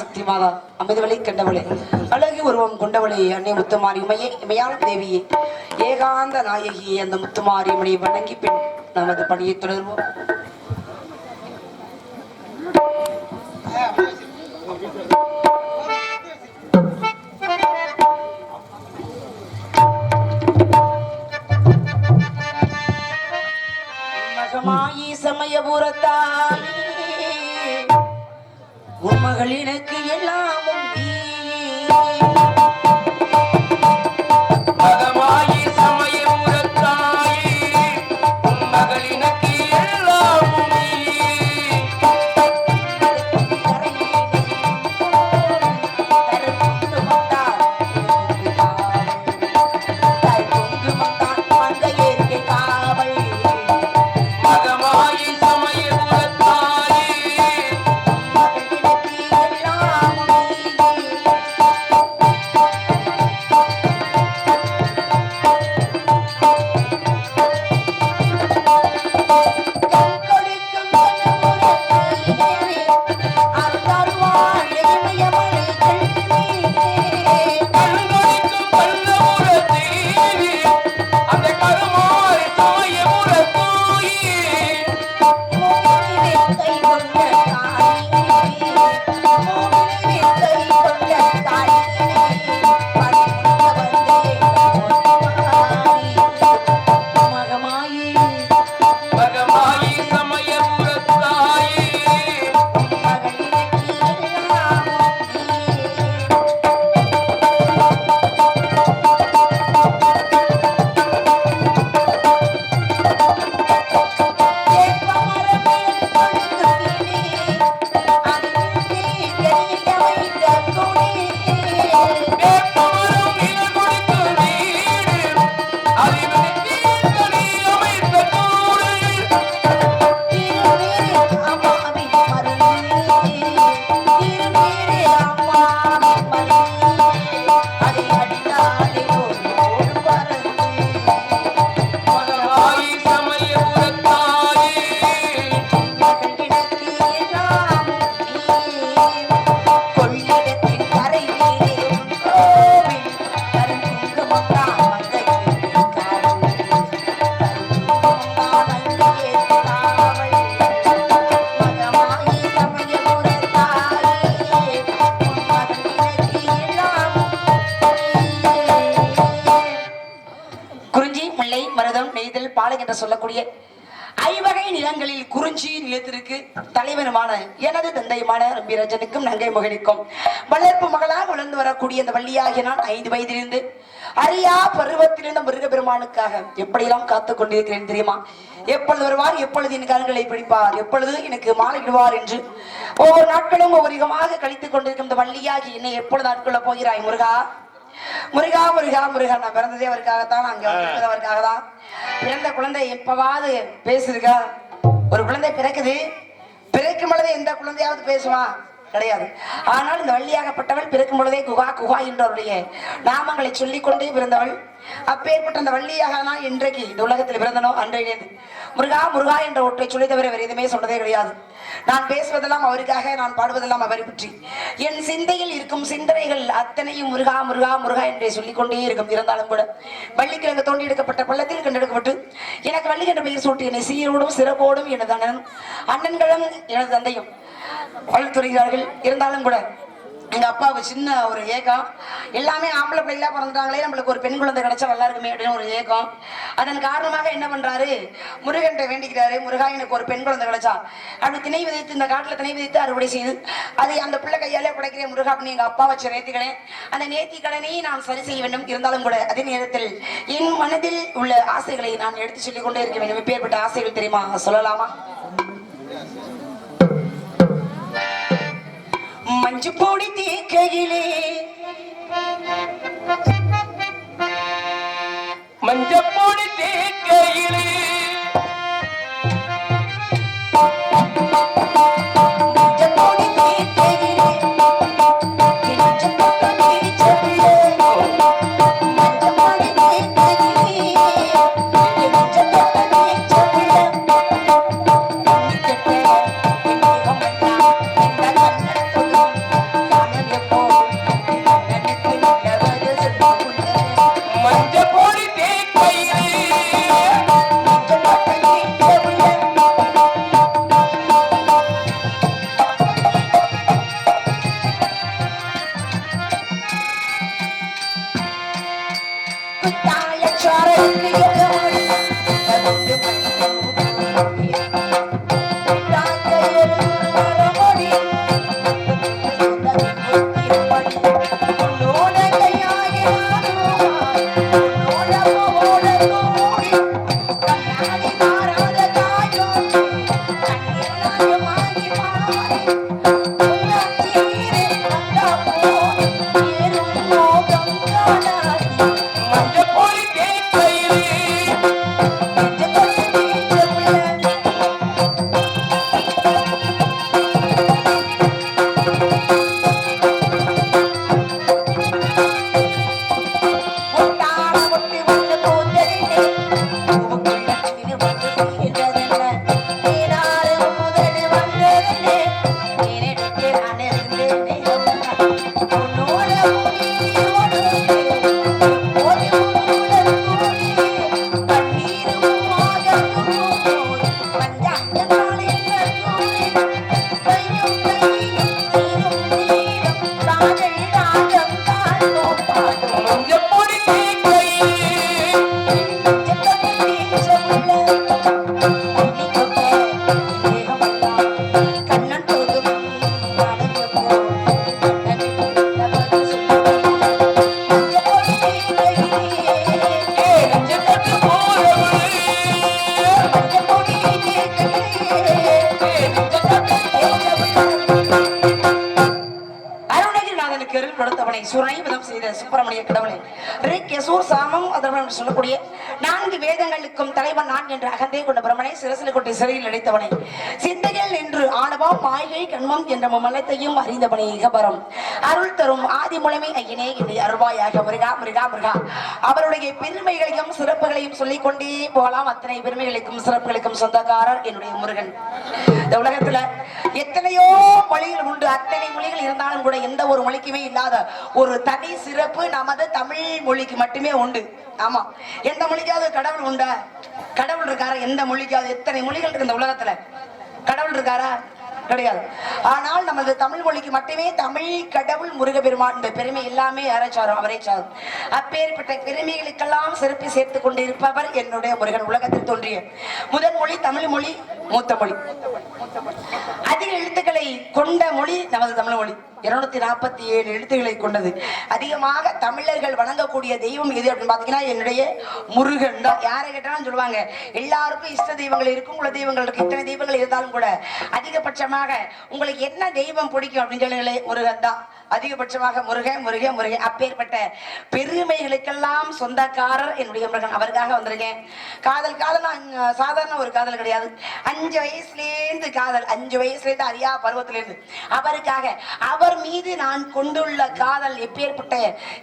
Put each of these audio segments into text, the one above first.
சக்தி மாதா அமைதிவளை கண்டவளே அழகு உருவம் கொண்டவளே அன்னை முத்துமாரியம்மையே இமையான தேவியே ஏகாந்த நாயகியே அந்த முத்துமாரியம்மனை வணங்கி பின் நமது பணியை தொடர்வோம். மகமாயி சமயபுரத்தாய் உன் மகளினுக்கு எல்லாமும் மகமாயி சமயபுரத்தாய் உன் மகளினுக்கு எல்லாமும் சொல்லக்கூடிய ஐவகை நிலங்களில் குறிஞ்சி நிலத்திற்கு தலைவனுமான எனது தந்தையுமான ரம்பிரஜனுக்கும் நங்கை மகனுக்கும் வளர்ப்பு மகளாக வளர்ந்து வரக்கூடிய அந்த வள்ளியாகிய நான் 5 வயதிலிருந்து அரியா பருவத்திலிருந்த முருகப்பெருமானுக்காக எப்படியெல்லாம் காத்துக் கொண்டிருக்கிறேன் தெரியுமா? எப்பொழுது வருவார், எப்பொழுது என் கண்களை பிடிப்பார், எப்பொழுது எனக்கு மாலையிடுவார் என்று ஒவ்வொரு நாட்களும் ஒவ்வொரு விதமாக கழித்துக் கொண்டிருக்கும் இந்த வள்ளியாகி என்னை எப்பொழுது ஆட்கொள்ள போகிறாய் முருகா? முருகா முருகா முருகா, நான் பிறந்ததே அவருக்காகத்தான், அங்க வந்து அவருக்காக தான். பிறந்த குழந்தை எப்பவாவது பேசுதுக்கா? ஒரு குழந்தை பிறக்குது, பிறக்கும் பொழுதே எந்த குழந்தையாவது பேசுவா? கிடையாது. ஆனால் இந்த வள்ளியாகப்பட்டவள் பிறக்கும் பொழுதே குகா குகா என்றவருடைய நாமங்களை சொல்லிக் கொண்டே பிறந்தவள். அப்பேற்பட்ட அந்த வள்ளியாக நான் இன்றைக்கு இந்த உலகத்தில் பிறந்தனோ அன்றையிலிருந்து முருகா முருகா என்ற ஒற்றை சொல்லி தவிர வேறு எதுவுமே சொன்னதே கிடையாது. நான் பேசுவதெல்லாம் அவருக்காக, நான் பாடுவதெல்லாம் அவரை பற்றி. என் சிந்தையில் இருக்கும் சிந்தனைகள் அத்தனையும் முருகா முருகா முருகா என்றே சொல்லிக்கொண்டே இருக்கும். இருந்தாலும் கூட வள்ளிக்கிழங்கு தோண்டி எடுக்கப்பட்ட பள்ளத்தில் கண்டெடுக்கப்பட்டு எனக்கு வள்ளி என்ற பெயர் சூட்டி என்னை சீரோடும் சிறப்போடும் எனது அண்ணன்களும் எனது தந்தையும் வளர்த்துறைகிறார்கள். இருந்தாலும் கூட எங்க அப்பாவுக்கு சின்ன ஒரு ஏக்கம், எல்லாமே ஆம்பளை பிள்ளைகளா பிறந்துட்டாங்களே, நம்மளுக்கு ஒரு பெண் குழந்தை கிடைச்சா நல்லா இருக்குமே அப்படின்னு ஒரு ஏக்கம். அதன் காரணமாக என்ன பண்றாரு, முருகன் வேண்டிக்கிறாரு, முருகா எனக்கு ஒரு பெண் குழந்தை கிடைச்சா. அப்படி திணை விதைத்து, இந்த காட்டுல திணை விதைத்து அறுவடை செய்து அதை அந்த பிள்ளை கையாலே குடைக்கிறேன் முருகா அப்படின்னு எங்க அப்பா வச்சு நேர்த்திக்கிறேன். அந்த நேர்த்தி கடனை நான் சரி செய்ய வேண்டும். இருந்தாலும் கூட அதே நேரத்தில் என் மனதில் உள்ள ஆசைகளை நான் எடுத்து சொல்லிக் கொண்டே இருக்க வேண்டும். எப்பேற்பட்ட ஆசைகள் தெரியுமா? சொல்லலாமா? மஞ்சு போடி தேக்கையிலே மஞ்சப்பொடி தேக்கையிலே மஞ்சப்பொடி தேக்கையிலே நெஞ்சப்பட்டு போறவளே அருணகிரிநாதனுக்கு அருள் கொடுத்தவனை சுரணைவதம் செய்த சுப்பிரமணிய கடவுளை ரிக்கெசூர் சாமம் அதற்கு சொல்லக்கூடிய 4 வேதங்களுக்கும் தலைவன் நான் என்று அகந்தே கொண்ட பிரமனை சிரசில் கொட்டி சிறையில் அடைத்தவனை சிந்தையில் நின்று ஆணவம் மாயை கண்மம் என்ற மலத்தையும் அறிந்தவனை இகபரம் அருள் தரும் ஆதி முழமை ஐயனே என்னை அருள்வாயாக முருகா முருகா முருகா. அவருடைய பெருமைகளையும் சிறப்புகளையும் சொல்லிக் கொண்டே போகலாம். அத்தனை பெருமைகளுக்கும் சிறப்புகளுக்கும் சொந்தக்காரர் என்னுடைய முருகன். இந்த உலகத்துல எத்தனையோ மொழிகள் உண்டு. அத்தனை மொழிகள் இருந்தாலும் கூட எந்த ஒரு மொழிக்குமே இல்லாத ஒரு தனி சிறப்பு நமது தமிழ் மொழிக்கு மட்டுமே உண்டு. ஆமா, எந்த மொழிக்காவது கடவுள் உண்டா? கடவுள் இருக்காரா? எந்த மொழிக்காவது? எத்தனை மொழிகள் இருக்கு இந்த உலகத்துல? கடவுள் இருக்காரா? கிடையாது. ஆனால் நமது தமிழ் மொழிக்கு மட்டுமே தமிழ் கடவுள் முருகப்பெருமான் இந்த பெருமை எல்லாமே யாரைச்சாரும் அவரை சாரும். அப்பேற்பட்ட பெருமைகளுக்கெல்லாம் சிறப்பி சேர்த்துக் கொண்டிருப்பவர் என்னுடைய முருகன். உலகத்தில் தோன்றிய முதல் மொழி தமிழ் மொழி, மூத்த மொழி. அதிக எழுத்துக்களை கொண்ட மொழி நமது தமிழ் மொழி. 247 எழுத்துக்களை கொண்டது. அதிகமாக தமிழர்கள் வணங்கக்கூடிய தெய்வம் எது அப்படின்னு பாத்தீங்கன்னா என்னுடைய முருகன் தான். யாரை கேட்டாலும் சொல்லுவாங்க எல்லாருக்கும் இஷ்ட தெய்வங்கள் இருக்கும், குல தெய்வங்கள் இருக்கு. இத்தனை தெய்வங்கள் இருந்தாலும் கூட அதிகபட்சமாக உங்களுக்கு என்ன தெய்வம் பிடிக்கும் அப்படின்னு சொல்லி முருகன் தான். அதிகபட்சமாக முருகன் முருகன் முருகன். அப்பேற்பட்ட பெருமைகளுக்கெல்லாம் சொந்தக்காரர் என்னுடைய முருகன். அவருக்காக வந்திருக்கேன். காதல் சாதாரண ஒரு காதல் கிடையாது. 5 வயசுலேருந்து காதல், 5 வயசுலேருந்து அறியா பருவத்திலிருந்து அவருக்காக, அவர் மீது நான் கொண்டுள்ள காதல் எப்பேற்பட்ட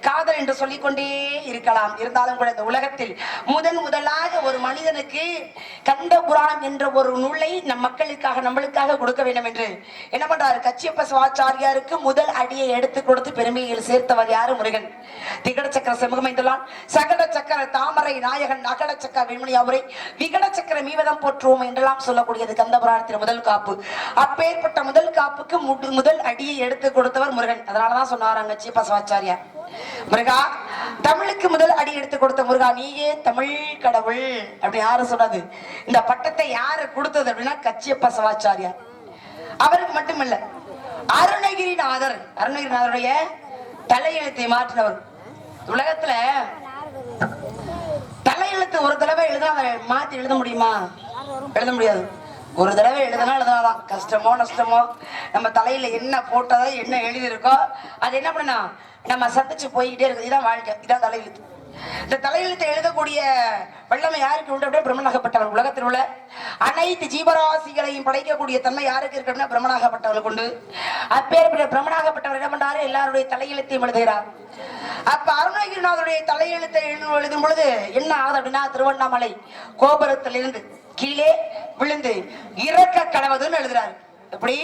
காதல் என்று சொல்லிக்கொண்டே இருக்கலாம். இருந்தாலும் கூட இந்த உலகத்தில் முதலாக ஒரு மனிதனுக்கு கந்த புராணம் என்ற ஒரு நூலை நம் மக்களுக்காக நம்மளுக்காக கொடுக்க வேண்டும் என்று என்ன பண்றாரு? கச்சியப்ப சிவாச்சாரியாருக்கு முதல் அடியை எடுத்து கொடுத்து பெருமையில் சேர்த்தவர் யாரு? முருகன். திகட சக்கர செமுகமைந்துள்ளான், சகட சக்கர தாமரை நாயகன், அகட சக்கர வெண்மணி அவரை விகட சக்கர மீவதம் போற்றுவோம் என்றெல்லாம் சொல்லக்கூடியது கந்த புராணத்தின் முதல் காப்பு. அப்பேற்பட்ட முதல் காப்புக்கு முதல் அடியை எடுத்து கொடுத்தவர் முருகன். அதனாலதான் சொன்னாராங்க கச்சியப்ப சிவாச்சாரியார், முருகா தமிழுக்கு முதல் அடி எடுத்து கொடுத்த முருகா நீயே தமிழ் கடவுள் அப்படி யாரு சொன்னது? இந்த பட்டத்தை யாரு கொடுத்தது அப்படின்னா கச்சியப்ப சிவாச்சாரியார். அவருக்கு மட்டுமல்ல, அருணகிரிநாதர், அருணகிரிநாதருடைய தலையெழுத்தை மாற்றினவர். உலகத்துல தலையெழுத்து ஒரு தடவை எழுத மாத்தி எழுத முடியுமா? எழுத முடியாது. ஒரு தடவை எழுதினாதான் கஷ்டமோ நஷ்டமோ நம்ம தலையில என்ன போட்டதோ என்ன எழுதியிருக்கோ அது என்ன பண்ணா நம்ம சந்திச்சு போய்கிட்டே இருக்கு. இதான் வாழ்க்கை, இதான் தலையெழுத்து. இந்த தலையெழுத்தை எழுதக்கூடிய வல்லமை யாருக்கு உண்டு அப்படின்னா பிரம்மனாகப்பட்டவன். உலகத்தில் உள்ள அனைத்து ஜீவராசிகளையும் படைக்கக்கூடிய தன்மை யாருக்கு இருக்கு அப்படின்னா பிரம்மனாகப்பட்டவனுக்கு உண்டு. அப்பேற்பட்ட பிரம்மனாகப்பட்டவர் என்ன பண்றாரு? எல்லாருடைய தலையெழுத்தையும் எழுதுகிறார். அப்ப அருணகிரிநாதருடைய தலையெழுத்தை எழுதும் பொழுது என்ன ஆகுது அப்படின்னா திருவண்ணாமலை கோபுரத்திலிருந்து கீழே விழுந்து இறக்க கடவுதுன்னு எழுதுறாரு. எப்படி?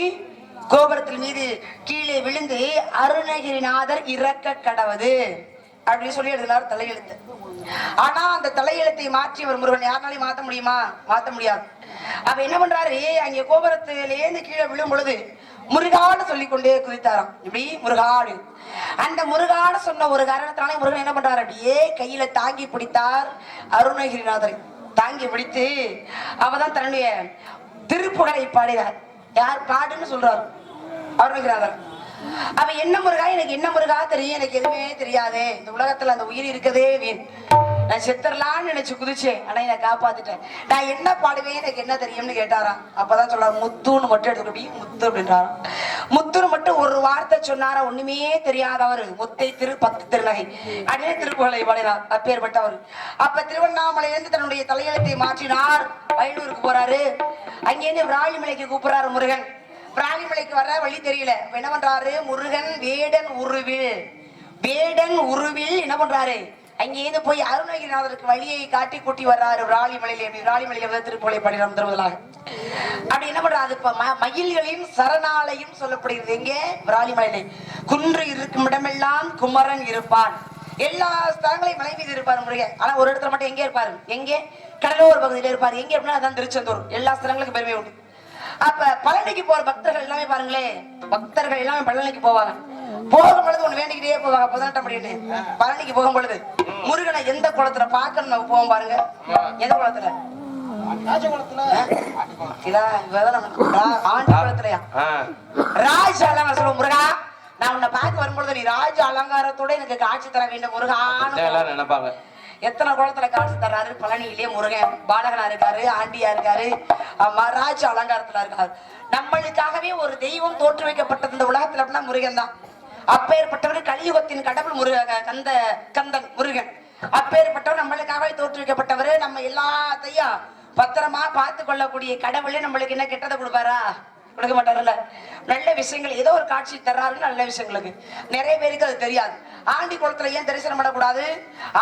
கோபுரத்தில் மீது கீழே விழுந்து அருணகிரிநாதர் இறக்க கடவுது அப்படின்னு சொல்லி எழுதினார் தலையெழுத்து. ஆனா அந்த தலையெழுத்தை மாற்றியவர் முருகன். யாருனாலையும் மாத்த முடியுமா? மாத்த முடியாது. அப்ப என்ன பண்றாரு? அங்கே கோபுரத்திலேருந்து கீழே விழும் பொழுது முருகான்னு சொல்லிக்கொண்டே குதித்தாராம். இப்படி முருகாடு. அந்த முருகான்னு சொன்ன ஒரு காரணத்தினாலே முருகன் என்ன பண்றாரு? அப்படியே கையில தாங்கி பிடித்தார் அருணகிரிநாதரை. தாங்கி பிடித்து அவதான் தன்னுடைய திருப்புகழை பாடினார். யார் பாடுன்னு சொல்றாரு? அருணகிரிநாதர். அவ என்ன முருகா, எனக்கு என்ன முருகா தெரியும், எனக்கு எதுவுமே தெரியாது, இந்த உலகத்துல அந்த உயிர் இருக்கதே வீண், நான் செத்துறலான்னு நினைச்சு குதிச்சேன், ஆனா என்னை காப்பாத்திட்டேன், நான் என்ன பாடுவேன், எனக்கு என்ன தெரியும்னு கேட்டாராம். அப்பதான் சொல்றாரு முத்துன்னு மட்டும் எடுத்துக்கி முத்து அப்படின்றாராம். முத்துன்னு மட்டும் ஒரு வார்த்தை சொன்னாரா, ஒண்ணுமே தெரியாதவர் முத்தை திரு 10 திருநகை அப்படின்னு திருப்புகழை பாடினார். அப்பேற்பட்டவர். அப்ப திருவண்ணாமலையிலிருந்து தன்னுடைய தலையெழுத்தை மாற்றினார். வயலூருக்கு போறாரு. அங்கேருந்து விராலிமலைக்கு கூப்பிடுறாரு முருகன். பிராணிமலைக்கு வர வழி தெரியல. என்ன பண்றாரு? முருகன் வேடன் உருவில் என்ன பண்றாரு? அங்கேயிருந்து போய் அருணகிரிநாதருக்கு வழியை காட்டி கூட்டி வர்றாரு விராலிமலையில. விராலிமலையில வந்து திருப்பூலை படினம் தருவதாக அப்படி என்ன பண்றாரு? இப்ப மயில்களின் சரணாலயம் சொல்லப்படுகிறது. எங்கே? விராலிமலையிலே. குன்று இருக்கும் இடமெல்லாம் குமரன் இருப்பான். எல்லா ஸ்தலங்களையும் மலை மீது இருப்பாரு முருகன். ஆனா ஒரு இடத்துல மட்டும் எங்கே இருப்பாரு? எங்கே? கடலோர பகுதியில இருப்பாரு. எங்க அப்படின்னா அதான் திருச்செந்தூர். எல்லா ஸ்தலங்களுக்கும் பெருமை உண்டு. அப்ப பழனிக்கு போற பக்தர்கள் எல்லாமே பாருங்களேன், பக்தர்கள் எல்லாமே பழனிக்கு போவாங்க. போகும் பொழுது ஒண்ணு வேண்டிக்கிட்டே போவாங்க. 18 அப்படின்னு பழனிக்கு போகும் பொழுது முருகனை எந்த குளத்துல பாக்கணும் நம்ம போவோம் பாருங்க. எந்த குளத்துல? ஆண்டி குளத்துலயா? ராஜ அலங்காரம் சொல்லுவோம். முருகா, நான் உன்னை பார்க்க வரும்பொழுது நீ ராஜ அலங்காரத்தோட எனக்கு காட்சி தர வேண்டும் முருகான்னு நினைப்பாங்க. எத்தனை குளத்துல காட்சி தர்றாரு? பழனியிலே முருகன் பாலகனா இருக்காரு, ஆண்டியா இருக்காரு, ராஜ அலங்காரத்துல இருக்காரு. நம்மளுக்காகவே ஒரு தெய்வம் தோற்று வைக்கப்பட்டது இந்த உலகத்துல அப்படின்னா முருகன் தான். அப்பேற்பட்டவர் கலியுகத்தின் கடவுள் முருகன், கந்தன் முருகன். அப்பேற்பட்டவர் நம்மளுக்காகவே தோற்று வைக்கப்பட்டவர். நம்ம எல்லாத்தையும் பத்திரமா பார்த்து கொள்ளக்கூடிய கடவுளே நம்மளுக்கு என்ன கெட்டதை கொடுப்பாரா? கொடுக்க மாட்டாருல்ல. நல்ல விஷயங்கள் ஏதோ ஒரு காட்சி தர்றாரு. நல்ல விஷயங்களுக்கு நிறைய பேருக்கு அது தெரியாது. ஆண்டி குளத்துல ஏன் தரிசனம் பண்ணக்கூடாது?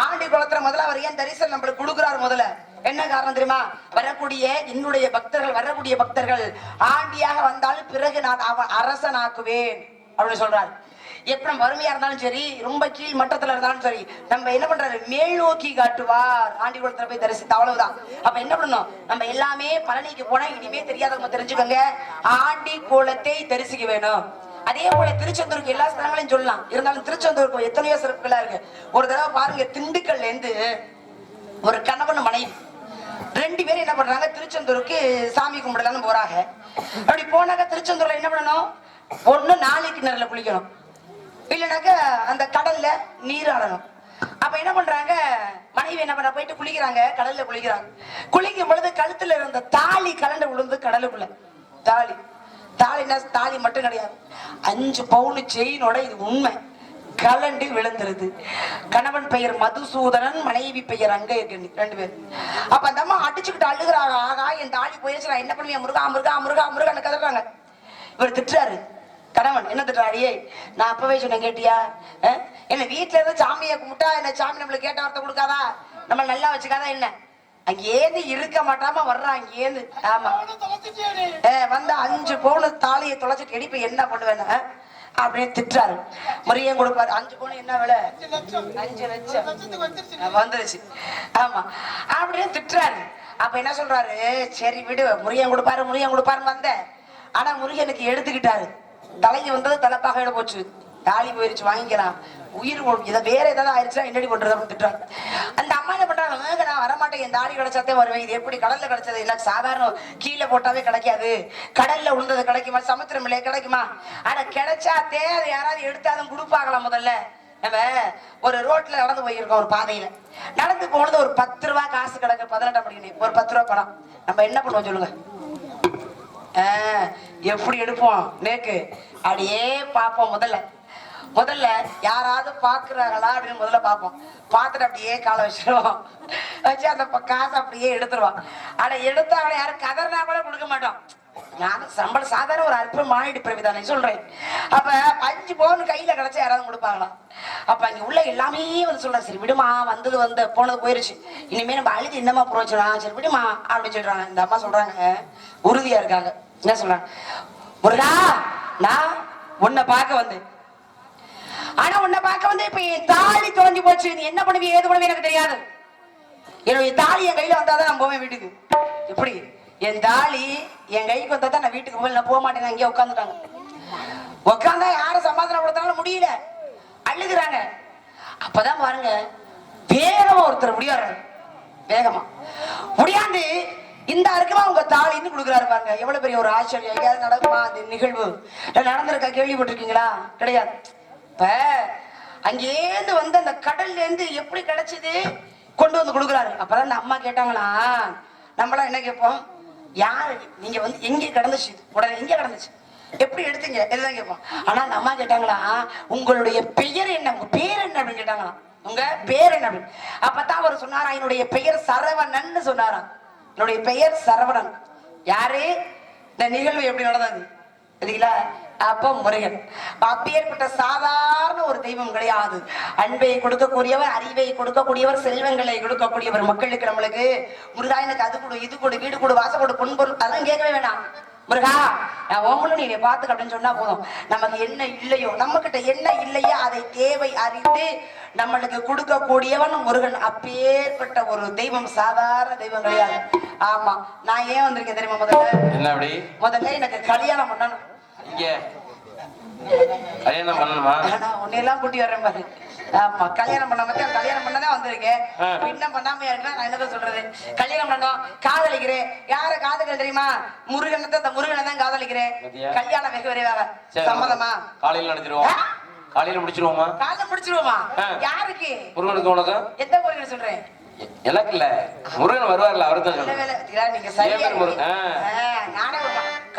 ஆண்டி குளத்துல முதல்ல அவர் ஏன் தரிசனம் நம்மளுக்கு கொடுக்குறாரு? முதல்ல என்ன காரணம் தெரியுமா? வரக்கூடிய என்னுடைய பக்தர்கள், வரக்கூடிய பக்தர்கள் ஆண்டியாக வந்தாலும் பிறகு நான் அவன் அரசனாக்குவேன் அப்படின்னு சொல்றாரு. எப்ப நம்ம வறுமையா இருந்தாலும் சரி, ரொம்ப கீழ் மட்டத்துல இருந்தாலும் சரி, நம்ம என்ன பண்றாரு? மேல் நோக்கி காட்டுவார். ஆண்டி குளத்துல போய் தரிசித்து அவ்வளவுதான். அப்ப என்ன பண்ணணும்? நம்ம எல்லாமே பழனிக்கு போனா இனிமே தெரியாதவங்க தெரிஞ்சுக்கோங்க, ஆண்டி கோலத்தை தரிசிக்க வேணும். அதே போல திருச்செந்தூருக்கு எல்லா ஸ்தலங்களையும் சொல்லலாம். இருந்தாலும் திருச்செந்தூருக்கு எத்தனையோ சிறப்புகளா இருக்கு. ஒரு தடவை பாருங்க, திண்டுக்கல்ல இருந்து ஒரு கணவன் மனைவி 2 பேரும் என்ன பண்றாங்க? திருச்செந்தூருக்கு சாமி கும்பிடலான்னு போறாங்க. அப்படி போனாக்க திருச்செந்தூர்ல என்ன பண்ணணும்? ஒண்ணு 4 கிணறுல குளிக்கணும், இல்லைனாக்க அந்த கடல்ல நீராடணும். அப்ப என்ன பண்றாங்க? மனைவி என்ன பண்ண போயிட்டு குளிக்கிறாங்க, கடல்ல குளிக்கிறாங்க. குளிக்கும் பொழுது கழுத்துல இருந்த தாலி கலண்டு விழுந்து கடலுக்குள்ள. தாலி மட்டும் கிடையாது, 5 பவுன் செயினோட, இது உண்மை, கலண்டு விழுந்துருது. கணவன் பெயர் மதுசூதனன், மனைவி பெயர் அங்கயக்கண்ணி, 2 பேர். அப்ப அந்த அம்மா அடிச்சுக்கிட்டு அழுகுறாங்க. ஆகா, என் தாலி போயிடுச்சு, நான் என்ன பண்ணுவேன்? முருகா முருகா முருகா முருகான்னு கதறாங்க. இவர் திட்டுறாரு. கணவன் என்ன திட்டுறாடியே? நான் அப்பவே சொன்னேன், கேட்டியா? என்ன வீட்டுல இருந்து சாமியை கும்பிட்டா என்ன சாமி நம்மளுக்கு கேட்ட வார்த்தை கொடுக்காதா? நம்ம நல்லா வச்சுக்காதா என்ன? அங்கேந்து இருக்க மாட்டாம வர்றான் அங்கேந்து. ஆமா, வந்து 5 பவுன் தாலியை தொலைச்சிட்டு எடிப்ப என்ன பண்ணுவேன்னு அப்படின்னு திட்டுறாரு. முருகன் கொடுப்பாரு. 5 பவுன் என்ன விலை? 5 லட்சம் வந்துருச்சு. ஆமா, அப்படின்னு திட்டுறாரு. அப்ப என்ன சொல்றாரு? சரி விடு, முருகன் கொடுப்பாருன்னு வந்தேன். ஆனா முருகனுக்கு எடுத்துக்கிட்டாரு. தலைக்கு வந்தது தலைப்பாக இட போச்சு, தாலி போயிருச்சு, வாங்கிக்கலாம். உயிர் இதை வேற ஏதாவது ஆயிடுச்சுன்னா என்னடி பண்றது அப்படின்னு திட்டுறாங்க. அந்த அம்மா என்ன பண்றாங்க? நான் வரமாட்டேன், என் தாலி கிடைச்சாதே வருவேன். இது எப்படி கடல்ல கிடைச்சது? இல்ல சாதாரண கீழே போட்டாவே கிடைக்காது, கடல்ல உழுந்தது கிடைக்குமா? சமுத்திரம் இல்லையே கிடைக்குமா? ஆனா கிடைச்சாத்தே அதை யாராவது எடுத்தாலும் கொடுப்பாங்களா? முதல்ல நம்ம ஒரு ரோட்ல நடந்து போயிருக்கோம், ஒரு பாதையில நடந்து போனது, ஒரு 10 ரூபாய் காசு கிடக்கு, 18 படிக்கணும், ஒரு 10 ரூபாய் பணம். நம்ம என்ன பண்ணுவோம் சொல்லுங்க? எப்படி எடுப்போம்? நேக்கு அப்படியே பார்ப்போம். முதல்ல யாராவது பாக்குறாங்களா அப்படின்னு முதல்ல பார்ப்போம். பார்த்துட்டு அப்படியே காலை வச்சிருவோம், வச்சு அந்த காசை அப்படியே எடுத்துருவோம். ஆனா எடுத்தாங்கள யாரும் கதறினா கூட கொடுக்க மாட்டோம். நான் சம்பளம் சாதாரண ஒரு அற்பமாயிட்டு பிரவிதானே சொல்றேன். அப்ப 5 பவுன் கையில கிடைச்சா யாராவது கொடுப்பாங்களாம். அப்ப அங்க உள்ள எல்லாமே வந்து சொல்றேன், சரி விடுமா, வந்தது போனது போயிருச்சு, இனிமே நம்ம அழுது என்னமா புரோச்சலாம், சரி விடுமா அப்படின்னு சொல்றாங்க. இந்த அம்மா சொல்றாங்க, உறுதியா இருக்காங்க. என்ன சொல்றாங்க? முருகா, நான் உன்னை பார்க்க வந்தேன். ஆனா உன்னை பார்க்க வந்து இப்ப என் தாலி தொலைஞ்சு போச்சு. நீ என்ன பண்ணுவீ ஏது பண்ணுவீ எனக்கு தெரியாது. என்னுடைய தாலி என் கையில வந்தாதான் நான் போவேன் வீட்டுக்கு. எப்படி? என் தாலி என் கைக்கு வந்தா தான் நான் வீட்டுக்கு போய், நான் போக மாட்டேன். அங்கேயே உட்காந்துட்டாங்க. உட்காந்தா யாரும் சமாதானம் கொடுத்தாலும் முடியல, அழுகுறாங்க. அப்பதான் பாருங்க, வேகமா ஒருத்தர் முடியாடுறாரு. வேகமா முடியாது, இந்த இருக்குமா உங்க தாலின்னு கொடுக்குறாரு பாருங்க. எவ்வளவு பெரிய ஒரு ஆச்சரியம். எங்கேயாவது நடக்குமா அந்த நிகழ்வு? நடந்திருக்கா? கேள்விப்பட்டிருக்கீங்களா? கிடையாது. இப்ப அங்கேருந்து வந்து அந்த கடல்ல இருந்து எப்படி கிடைச்சது கொண்டு வந்து கொடுக்குறாரு. அப்பதான் அந்த அம்மா கேட்டாங்களா, நம்மளாம் என்ன கேட்போம்? யாரு நீங்க வந்து எங்க கிடந்துச்சு? உடனே எங்க கிடந்துச்சு, எப்படி எடுத்தீங்க, இதுதான் கேட்போம். ஆனா அந்த அம்மா கேட்டாங்களா, உங்களுடைய பெயர் என்ன, உங்க பேர் என்ன அப்படின்னு கேட்டாங்களா. உங்க பேர் என்ன அப்படின்னு. அப்பதான் அவர் சொன்னாரா, என்னுடைய பெயர் சரவணன் சொன்னாராம். என்னுடைய பெயர் சரவணன். யாரு? இந்த நிகழ்வு எப்படி நடந்தது இல்லைங்களா? அப்ப முருகன் அப்பேற்பட்ட சாதாரண ஒரு தெய்வம் கிடையாது. அன்பை கொடுக்கக்கூடியவர், அறிவை கொடுக்கக்கூடியவர், செல்வங்களை கொடுக்கக்கூடியவர். மக்களுக்கு நம்மளுக்கு முருகா எனக்கு அது கொடு, இது கொடு, வீடு கொடு, வாசல் கொடு, பொன்பொருள் அதெல்லாம் கேட்கவே வேண்டாம். முருகா நான் ஓமனும் நீ பாத்துக்க அப்படின்னு சொன்னா போதும். நமக்கு என்ன இல்லையோ, நம்ம கிட்ட என்ன இல்லையோ அதை தேவை அறிந்து நம்மளுக்கு கொடுக்கக்கூடியவன் முருகன். அப்பேற்பட்ட ஒரு தெய்வம், சாதாரண தெய்வம் கிடையாது. ஆமா, நான் ஏன் வந்திருக்கேன் தெரியுமா? முதல்ல எனக்கு கல்யாணம் பண்ணணும். கல்யாணம் பண்ணணுமா? உன்னையெல்லாம் கூட்டி வர்றேன் பாரு. ஆமா, கல்யாணம் பண்ண மட்டும் கல்யாணம் பண்ணதான் வந்திருக்கேன். இன்னும் பண்ணாம இருக்கா? நான் என்னதான் சொல்றது? கல்யாணம் பண்ணோம், காதலிக்கிறேன். யார காதலிக்கிறேன் தெரியுமா? முருகனை தான் காதலிக்கிறேன். கல்யாணம் வெகு விரைவாக. சம்மதமா? காலையில நடத்திடுவோம். காலையில முடிச்சிருவோமா? காலையில முடிச்சிருவோமா? யாருக்கு? முருகனுக்கு. உனக்கு எந்த முருகன் சொல்றேன்? எனக்கு இல்ல, முருகன் வருவார்ல, அவர்தான் சொல்றேன். நீங்க சரியா நானே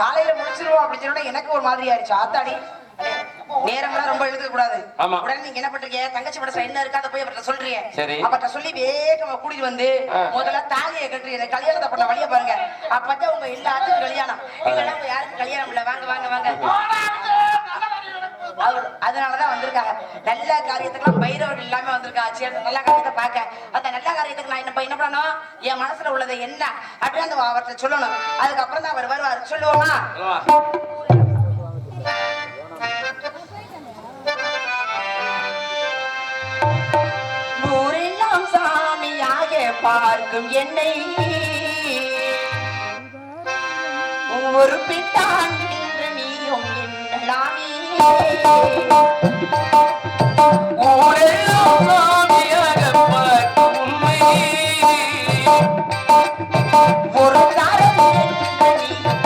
காலையில முடிச்சிருவோம் அப்படின்னு சொன்னா எனக்கு ஒரு மாதிரி ஆயிடுச்சு. ஆத்தாடி, நேரம்லாம் ரொம்ப எழுத கூடாது. உடனே நீங்க என்ன பண்றீங்க? தங்கச்சி பட என்ன இருக்கா அதை போய் அவர்கிட்ட சொல்றீங்க. அவர்கிட்ட சொல்லி வேகமா கூட்டிட்டு வந்து முதல்ல தாலியை கட்டுறீங்க, கல்யாணத்தை பண்ண வழிய பாருங்க. அப்பதான் உங்க எல்லாத்துக்கும் கல்யாணம். இல்லைன்னா யாருக்கும் கல்யாணம் இல்ல. வாங்க வாங்க வாங்க. அதனாலதான் வந்திருக்காங்க. நல்ல காரியத்துக்கெல்லாம் பைரவர்கள் எல்லாமே வந்திருக்காங்க. நல்ல காரியத்தை பார்க்க, அந்த நல்ல காரியத்துக்கு நான் என்ன பண்ணணும்? என் மனசுல உள்ளதை என்ன அப்படின்னு அந்த அவர்கிட்ட சொல்லணும். அதுக்கப்புறம் தான் அவர் வருவார். சொல்லுவோமா? ஊரெல்லாம் சாமியாக பார்க்கும் என்னை ஒரு பிட்டான் என்று நீயும் என்னலாமே. ஊரெல்லாம் சாமியாக பார்க்கும் உண்மை ஒரு தாரம் என்று நீயும்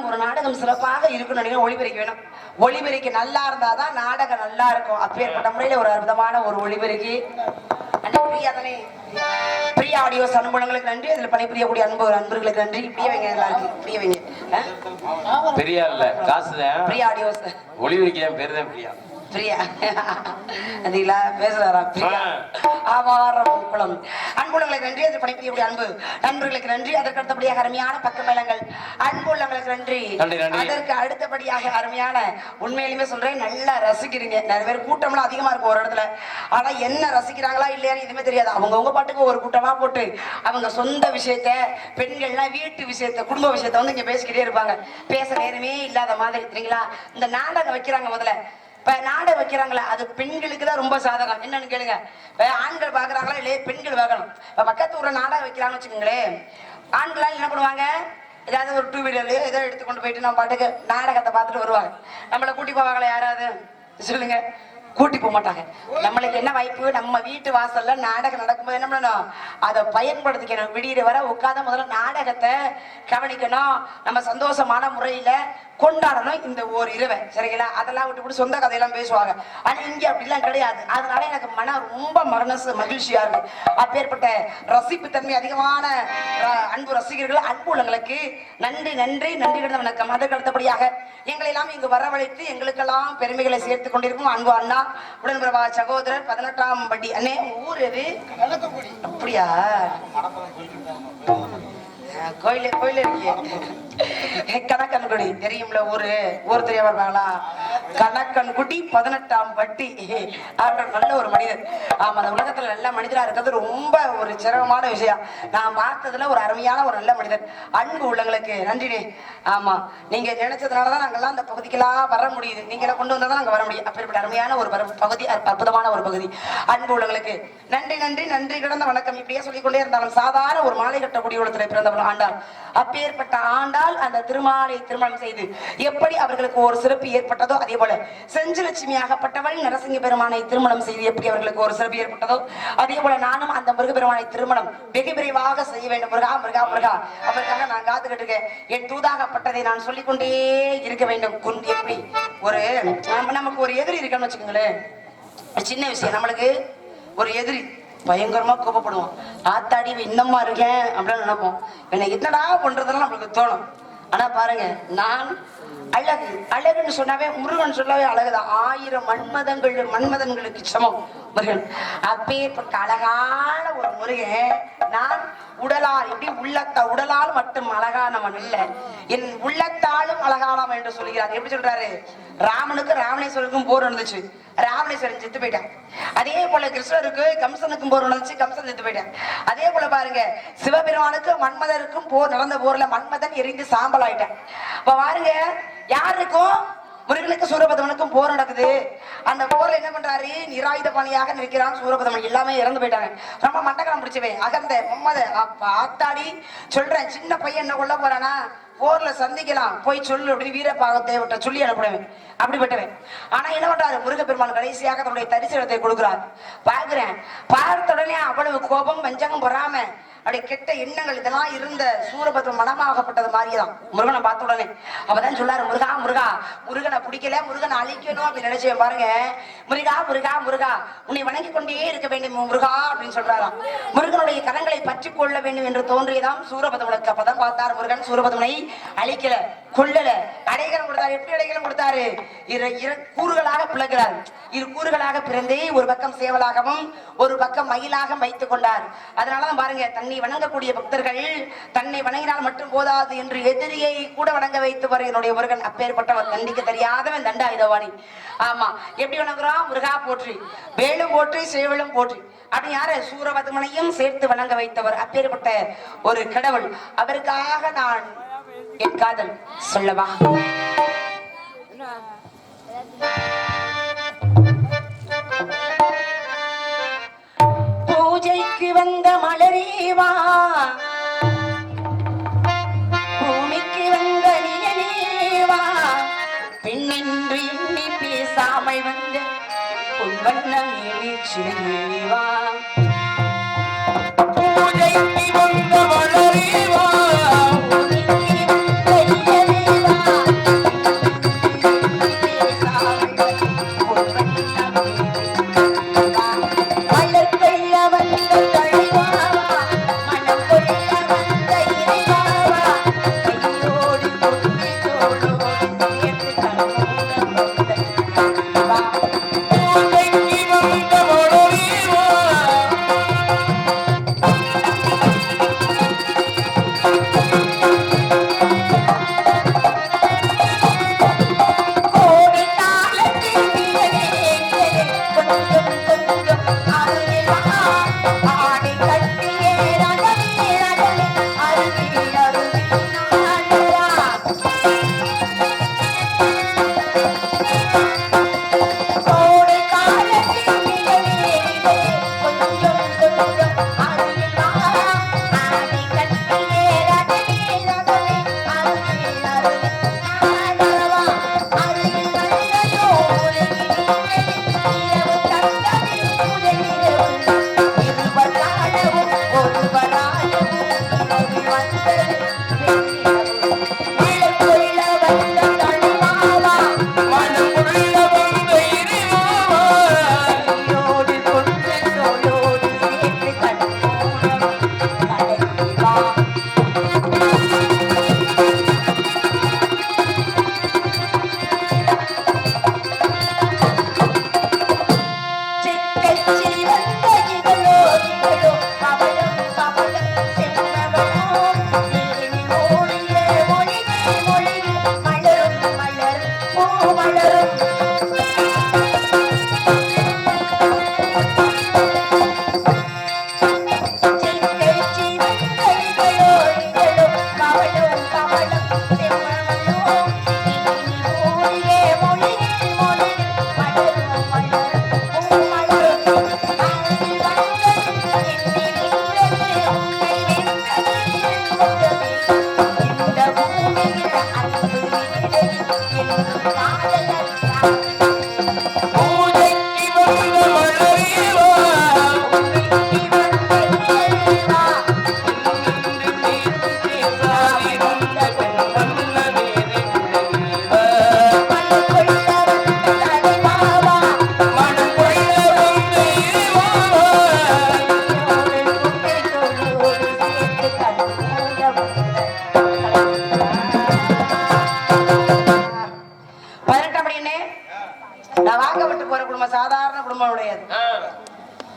ஒரு நாடகம் சிறப்பாக இருக்கணும். ஒளிபெருக்கி வேணும். ஒளிபெருக்கி நல்லா இருந்தாதான் நாடகம் நல்லா இருக்கும். அப்பேற்பட்ட முறையில ஒரு அற்புதமான ஒரு ஒளிபெருக்கி. அன்னைக்கு பிரியா ஆடியோஸ் அன்புலங்களுக்கு நன்றி. அதுல பணிபுரியக்கூடிய அன்பர்களுக்கு நன்றி. இப்படியே வைங்க, நல்லா இருக்கு. இப்படியே வைங்க. பெரியா இல்ல, காசுதான். பிரியா ஆடியோஸ் ஒளி வைக்க பேரு தான் பிரியா. பிரியா அதுங்களா பேசுறாரா? பிரியா ஆவாரம் குளம் அன்புள்ளங்களுக்கு நன்றி. அது பணிபுரியக்கூடிய அன்பு நண்பர்களுக்கு நன்றி. அதற்கு அடுத்தபடியாக அருமையான பக்க மேளங்கள் அன்புள்ளங்களுக்கு நன்றி. அதற்கு அடுத்தபடியாக அருமையான, உண்மையிலுமே சொல்றேன், நல்லா ரசிக்கிறீங்க. நிறைய பேர் கூட்டம்லாம் அதிகமா இருக்கும் ஒரு இடத்துல. ஆனா என்ன ரசிக்கிறாங்களா இல்லையான்னு எதுவுமே தெரியாது. அவங்கவுங்க பாட்டுக்கு ஒரு கூட்டமா போட்டு அவங்க சொந்த விஷயத்த, பெண்கள்லாம் வீட்டு விஷயத்த, குடும்ப விஷயத்த வந்து இங்க பேசிக்கிட்டே இருப்பாங்க. பேச நேரமே இல்லாத மாதிரி. சரிங்களா? இந்த நாடகம் வைக்கிறாங்க முதல்ல. இப்ப நாடகம் வைக்கிறாங்களா, அது பெண்களுக்கு தான் ரொம்ப சாதகம். என்னன்னு கேளுங்க. ஆண்கள் பாக்குறாங்களா இல்லையே, பெண்கள் பார்க்கணும். இப்ப பக்கத்து ஊர்ல நாடகம் வைக்கிறாங்கன்னு வச்சுக்கோங்களேன், ஆண்களால் என்ன பண்ணுவாங்க, ஏதாவது ஒரு 2 வீலர்லயோ ஏதோ எடுத்துக்கொண்டு போயிட்டு நம்ம பாட்டுக்கு நாடகத்தை பார்த்துட்டு வருவாங்க. நம்மளை கூட்டி போவாங்களா யாராவது சொல்லுங்க? கூட்டி போக மாட்டாங்க. நம்மளுக்கு என்ன வாய்ப்பு, நம்ம வீட்டு வாசல்ல நாடகம் நடக்கும்போது என்ன பண்ணணும், அதை பயன்படுத்திக்கணும். விடியிற வர உட்கார்ந்து முதல்ல நாடகத்தை கவனிக்கணும். நம்ம சந்தோஷமான முறையில கொண்டாடணும் இந்த ஒரு இரவை. சரிங்களா? அதெல்லாம் விட்டு சொந்த கதையெல்லாம் பேசுவாங்க. ஆனா இங்க அப்படிலாம் கிடையாது. அதனால எனக்கு ரொம்ப மனசு மகிழ்ச்சியா இருக்கு. அப்பேற்பட்ட ரசிப்பு தன்மை அதிகமான அன்பு ரசிகர்கள், அன்பு உள்ளங்களுக்கு நன்றி நன்றி நன்றி கிடந்த வணக்கம். அதற்கு அடுத்தபடியாக எங்களை எல்லாம் இங்கு வரவழைத்து எங்களுக்கெல்லாம் பெருமைகளை சேர்த்துக் கொண்டிருக்கும் அன்பு அண்ணா, உடன்பிறவா சகோதரர், 18ஆம் படி அண்ணே. ஊர் எது? அப்படியா? கோயில இருக்கீங்க. கணக்கன்குடி தெரியும்ல? ஊர் தெரியாம இருப்பாங்களா? கணக்கன்குடி 18ஆம் பட்டி. அவர் நல்ல ஒரு மனிதர். ஆமா, அந்த உலகத்துல நல்ல மனிதரா இருக்கிறது ரொம்ப ஒரு சிரமமான விஷயம். நான் பார்த்ததுல ஒரு அருமையான ஒரு நல்ல மனிதர். அன்பு உள்ளங்களுக்கு நன்றினே. ஆமா, நீங்க நினைச்சதுனாலதான் நாங்கெல்லாம் அந்த பகுதிக்கெல்லாம் வர முடியுது. நீங்க கொண்டு வந்தாதான் நாங்க வர முடியும். அப்பேற்பட்ட அருமையான ஒரு பகுதி, அற்புதமான ஒரு பகுதி. அன்பு உள்ளங்களுக்கு நன்றி நன்றி நன்றி கிடந்த வணக்கம். இப்படியே சொல்லிக்கொண்டே இருந்தாலும் சாதாரண ஒரு மாலை கட்டக்கூடிய இடத்துல பிறந்தவள் ஆண்டாள். அப்பேற்பட்ட ஆண்டாள் அந்த திருமாலை திருமணம் செய்து எப்படி அவர்களுக்கு ஒரு சிறப்பு ஏற்பட்டதோ, அதே போல செஞ்சலட்சுமியாகப்பட்டவள் நரசிங்க பெருமானை திருமணம் செய்து எப்படி அவர்களுக்கு ஒரு சிறப்பு ஏற்பட்டதோ, அதே போல நானும் அந்த முருக பெருமானை திருமணம் வெகு விரைவாக செய்ய வேண்டும். முருகா முருகா முருகா, அவருக்காக நான் காத்துக்கிட்டு இருக்கேன். என் தூதாகப்பட்டதை நான் சொல்லிக்கொண்டே இருக்க வேண்டும். எப்படி ஒரு நமக்கு ஒரு எதிரி இருக்கணும்னு வச்சுக்கோங்களேன், சின்ன விஷயம், நம்மளுக்கு ஒரு எதிரி பயங்கரமா கோபப்படுவோம். ஆத்தாடி இன்னமா இருக்கேன் அப்படின்னு நினைப்போம். எனக்கு என்னடா பண்றதெல்லாம் நம்மளுக்கு தோணும். ஆனா பாருங்க, நான் அழகு அழகுன்னு சொன்னாவே, முருகன் சொல்லவே அழகுதான். 1000 மன்மதன்களுக்கு சமம் முருகன். அப்பேற்பட்ட அழகான ஒரு முருகன் நான் உடலால், எப்படி உடலால் மட்டும் அழகானவன் இல்ல, என் உள்ளத்தாலும் அழகானவன் என்று சொல்கிறார். எப்படி சொல்றாரு? ராமனுக்கு ராவணேஸ்வருக்கும் போர் நடந்துச்சு, ராவணேஸ்வரன் செத்து போயிட்டான். அதே போல கிருஷ்ணருக்கு கம்சனுக்கும் போர் நடந்துச்சு, கம்சன் செத்து போயிட்டான். அதே போல பாருங்க, சிவபெருமானுக்கு மன்மதருக்கும் போர் நடந்த போர்ல மன்மதன் எரிந்து சாம்பல் ஆயிட்டான். அப்ப பாருங்க, யாருக்கும் முருகனுக்கு சூரபதமனுக்கும் போர் நடக்குது. அந்த போர்ல என்ன பண்றாரு, நிராயுத பணியாக நிற்கிறான் சூரபதமன். எல்லாமே இறந்து போயிட்டாங்க. ரொம்ப மண்டகரம் பிடிச்சவன், அகர்ந்த மம்மத ஆத்தாடி சொல்றேன், சின்ன பையன் என்ன கொல்ல போறானா, போர்ல சந்திக்கலாம், போய் சொல்லு அப்படின்னு வீரபாகத்தை விட்ட சொல்லி அனுப்புறவன், அப்படிப்பட்டவன். ஆனா என்ன பண்றாரு, முருகப்பெருமான் கடைசியாக தன்னுடைய தரிசனத்தை கொடுக்கிறார். பாக்குறேன், பார்த்த உடனே அவ்வளவு கோபம், வஞ்சகம் பொறாம, அப்படி கெட்ட எண்ணங்கள் இதெல்லாம் இருந்த சூரபத்மன் மனமாகப்பட்டது மாதிரிதான் முருகனை பார்த்த உடனே. அப்பதான் சொல்லாரு, முருகா முருகா, முருகனை பிடிக்கல, முருகனை அழிக்கணும் அப்படின்னு நினைச்சேன். பாருங்க, முருகா முருகா முருகா, உன்னை வணங்கி கொண்டே இருக்க வேண்டும் முருகா அப்படின்னு சொல்றாராம். முருகனுடைய கரங்களை பற்றி கொள்ள வேண்டும் என்று தோன்றியதாம் சூரபத்மனுக்கு. அப்பதான் பார்த்தார் முருகன் சூரபத்மனை அழிக்கல, கொள்ளல, அடைகலம் கொடுத்தாரு. எப்படி அடைகலம் கொடுத்தாரு? இரு கூறுகளாக பிளக்கிறார். 2 கூறுகளாக பிறந்தே ஒரு பக்கம் சேவலாகவும் ஒரு பக்கம் மயிலாக வைத்துக் கொண்டார். அதனாலதான் பாருங்க, தன்னை வணங்கக்கூடிய பக்தர்கள் தன்னை வணங்கினால் மட்டும் போதாது என்று எதிரியை கூட வணங்க வைத்து வர என்னுடைய முருகன். அப்பேற்பட்டவன், தண்டிக்க தெரியாதவன், தண்டாயுதவாணி. ஆமா, எப்படி வணங்குறான்? முருகா போற்றி, வேலும் போற்றி, சேவலும் போற்றி அப்படி யாரு? சூரபத்மனையும் சேர்த்து வணங்க வைத்தவர். அப்பேற்பட்ட ஒரு கடவுள். அவருக்காக நான் என் காதல் சொல்லவா? பூஜைக்கு வந்த மலரேவா, பூமிக்கு வந்த நிலவேவா, பெண்ணென்று எண்ணி பேசாமல் வந்த பொன்வண்ணம் எழுச்சிலேவா, பூஜைக்கு வந்த மலரேவா, வந்த தலைவா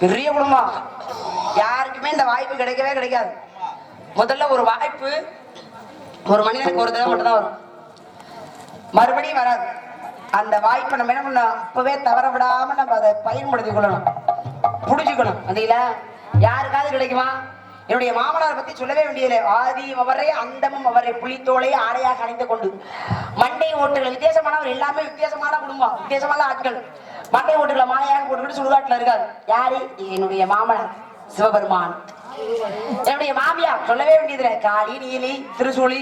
பெரிய குடும்பம், யாருக்குமே இந்த வாய்ப்பு கிடைக்கவே கிடைக்காது. முதல்ல ஒரு வாய்ப்பு ஒரு மனிதனுக்கு ஒரு தடவை மட்டும் தான் வரும், மறுபடியும் வராது. அந்த வாய்ப்பை நம்ம என்ன பண்ணணும், அப்பவே தவற விடாம நம்ம அதை பயன்படுத்திக் கொள்ளணும், புடிச்சுக்கணும். அதுல யாருக்காவது கிடைக்குமா? என்னுடைய மாமனாரை பத்தி சொல்லவே வேண்டியதில்லை. ஆதியும் அவரே அந்தமும் அவரை புலித்தோலை ஆடையாக அணிந்து கொண்டு மண்டை ஓட்டுகள் வித்தியாசமானவர், எல்லாமே வித்தியாசமான குடும்பம், வித்தியாசமான ஆட்கள். மண்டை ஓட்டுகளை மாலையாக போட்டுக்கிட்டு சுடுகாட்டுல இருக்காரு. யாரு? என்னுடைய மாமனார் சிவபெருமான். என்னுடைய மாமியார் சொல்லவே வேண்டியதில்லை, காளி, நீலி, திருசூலி,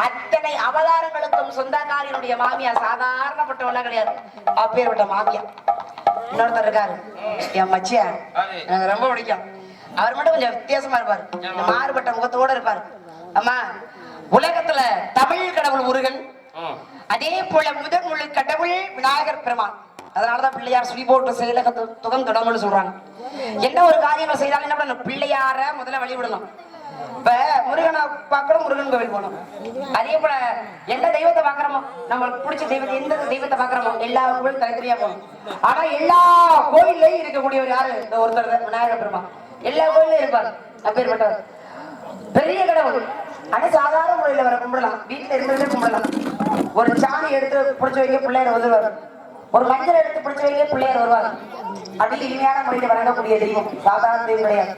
அத்தனை அவதாரங்களுக்கும் சொந்தக்காரி என்னுடைய மாமியார். சாதாரணப்பட்டவனா கிடையாது, அப்பேற்பட்ட மாமியார். இன்னொருத்தர் இருக்காரு, என் மச்சியா, எனக்கு ரொம்ப பிடிக்கும். அவர் மட்டும் கொஞ்சம் வித்தியாசமா இருப்பாரு, மாறுபட்ட முகத்தோட இருப்பாரு. அம்மா, உலகத்துல தமிழ் கடவுள் முருகன், அதே போல முதல் முழு கடவுள் விநாயகர் பெருமான். அதனாலதான் பிள்ளையார் சுழி போட்டு செயலக துகம் தொடங்கும்னு சொல்றாங்க. என்ன ஒரு காரியங்கள் செய்தாலும் என்ன பண்ணணும், பிள்ளையார முதல்ல வழிவிடணும். இப்ப முருகனை பாக்குறோம், முருகன் கோவில் போகணும். அதே போல எந்த தெய்வத்தை பாக்குறோமோ, நம்மளுக்கு பிடிச்ச தெய்வத்தை, எந்த தெய்வத்தை பாக்குறோமோ எல்லா கோவிலும் தனித்தனியா போகணும். ஆனா எல்லா கோயிலையும் இருக்கக்கூடியவர் யாரு? இந்த ஒருத்தர் விநாயகர் பெருமான். எல்லா கோயிலும் இருப்பாரு, அப்பேற்பட்டவர் பெரிய கடவுள். ஆனா சாதாரண முறையில வர கும்பிடலாம், வீட்டுல இருந்ததே கும்பிடலாம். ஒரு சாணி எடுத்து பிடிச்ச வைக்க பிள்ளையார் வந்துருவாரு, ஒரு மஞ்சள் எடுத்து பிடிச்ச வைக்க பிள்ளையார் வருவாரு. அப்படி இனிமையான முறையில வணங்கக்கூடிய தெய்வம், சாதாரண தெய்வம் கிடையாது.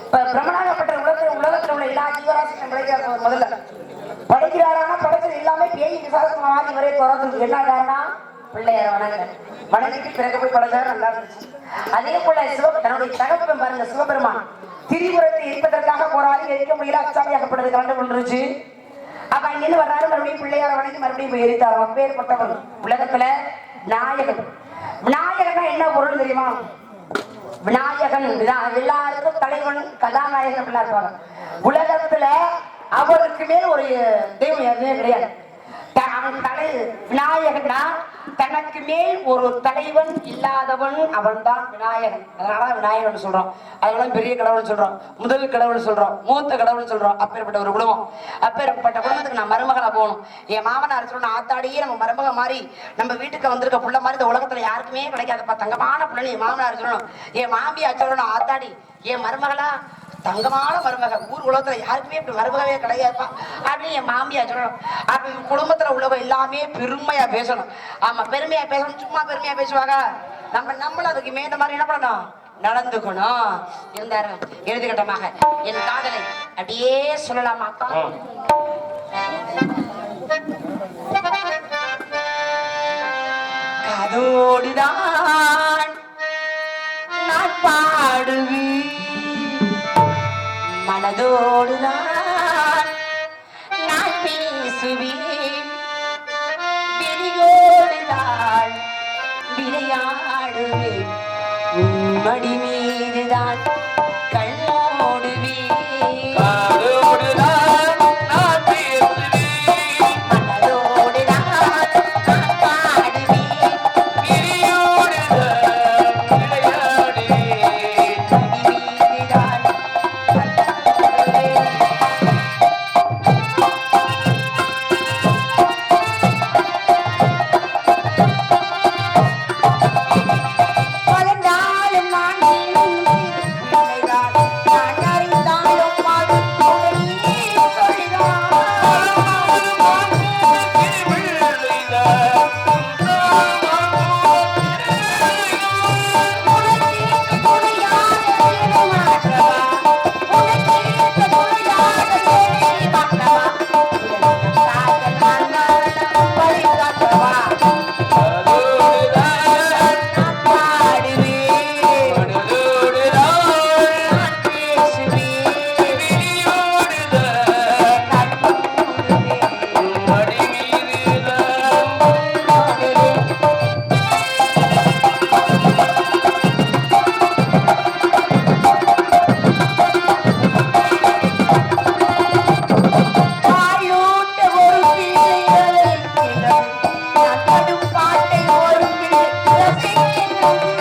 இப்ப பிரம்மனாகப்பட்ட உலகத்துல உள்ள எல்லா ஜீவராசியும் படைக்கிறார். முதல்ல படைக்கிறாரானா படைக்கிறது எல்லாமே பேய் விசாரமா வரை தொடர்ந்து என்ன காரணம், பிள்ளையார் வணங்கிட்டு பிறகு போய் படைச்சாரு, நல்லா இருந்துச்சு. அதே போல தன்னுடைய தகப்பன் பாருங்க, சிவபெருமான் திரிபுரத்தை இருப்பதற்காக போராடி எரிக்க முடியல, அச்சாமியாகப்பட்டது கலந்து கொண்டுருச்சு. அப்ப அங்கிருந்து வர்றாரு, மறுபடியும் பிள்ளையார வணங்கி மறுபடியும் போய் எரித்தார். அப்பேற்பட்டவர் உலகத்துல நாயகன். விநாயகனா என்ன பொருள் தெரியுமா? விநாயகன் எல்லாருக்கும் தலைவன், கதாநாயகன் இருப்பாங்க. உலகத்துல அவருக்கு மேல் ஒரு தெய்வம் எதுவுமே கிடையாது. அவன் விநாயகன்னா தனக்கு மேல் ஒரு தலைவன் இல்லாதவன் அவன்தான் விநாயகன். அதனால விநாயகன் சொல்றோம். அதனால பெரிய கடவுள் சொல்றோம், முதல் கடவுள் சொல்றோம், மூத்த கடவுள் சொல்றோம். அப்பேற்பட்ட ஒரு குடும்பம், அப்பேற்பட்ட குடும்பத்துக்கு நான் மருமகளா போகணும். என் மாமனார் சொல்லணும், ஆத்தாடியே நம்ம மருமக மாதிரி நம்ம வீட்டுக்கு வந்திருக்க புள்ள மாதிரி இந்த உலகத்துல யாருக்குமே கிடைக்காதப்பா, தங்கமான புள்ளன்னு என் மாமனார் சொல்லணும். என் மாமியா சொல்லணும், ஆத்தாடி என் மருமகளா தங்கமான மருமக, ஊர் உலகத்துல யாருக்குமே இப்படி மருமகவே கிடையாதுப்பா அப்படின்னு என் மாமியா சொல்லணும். அப்ப குடும்பத்துல உள்ளவங்க எல்லாமே பெருமையா பேசணும். ஆமா, பெருமையா பேசணும். சும்மா பெருமையா பேசுவாங்க. நம்மளும் அதுக்கு மேந்த மாதிரி என்ன பண்ணணும், நடந்துக்கணும். இருந்தாரு எழுதுகட்டமாக என் காதலை அப்படியே சொல்லலாமாக்கா. காதோடுதான் நான் பாடுவேன், மனதோடுதான் நான் பேசுவேன், விழியோடுதான் விளையாடுவேன், மடி மீதுதான் கண்ணோடுவேன், காதோடுதான் நான் பேசுவேன், மனதோடுதான் நான் பாடுவேன், விழியோடுதான் விளையாடுவேன், மடி மீதுதான் வளர்ந்தாலும் நான் பிள்ளைதான், நான் அறிந்தாலும் அது உன்னை சொல்லிதான். உனக்கு துணையாக வேணும் மாற்றவா, உனக்கு துணையாக வேணும் மாற்றவா, காதல் மன்னன் வழிகாட்டவா, காதோடுதான் நான் பாடுவேன், மனதோடுதான் நான் பேசுவேன், விழியோடுதான் கண்மூடுவேன், மடி மீதுதான் கண்ணோடுவேன். பாலூட்ட ஒரு பிள்ளைகளை நான் படும் பாட்டை ஒரு பிள்ளை ரசிக்கின்றது.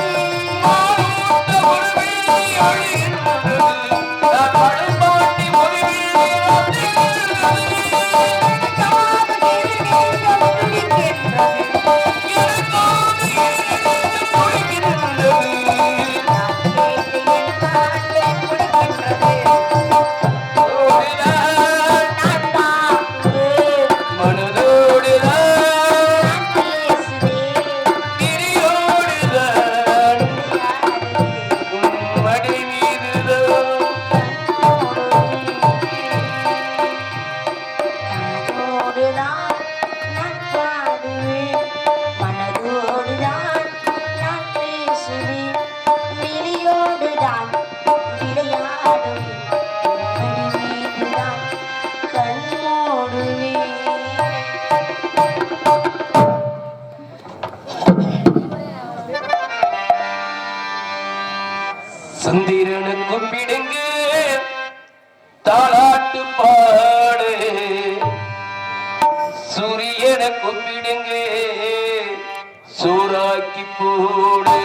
சந்திரனை கூப்பிடுங்க தாளாட்டு பாடு, சூரியனை கூப்பிடுங்க சூறாக்கி போடு,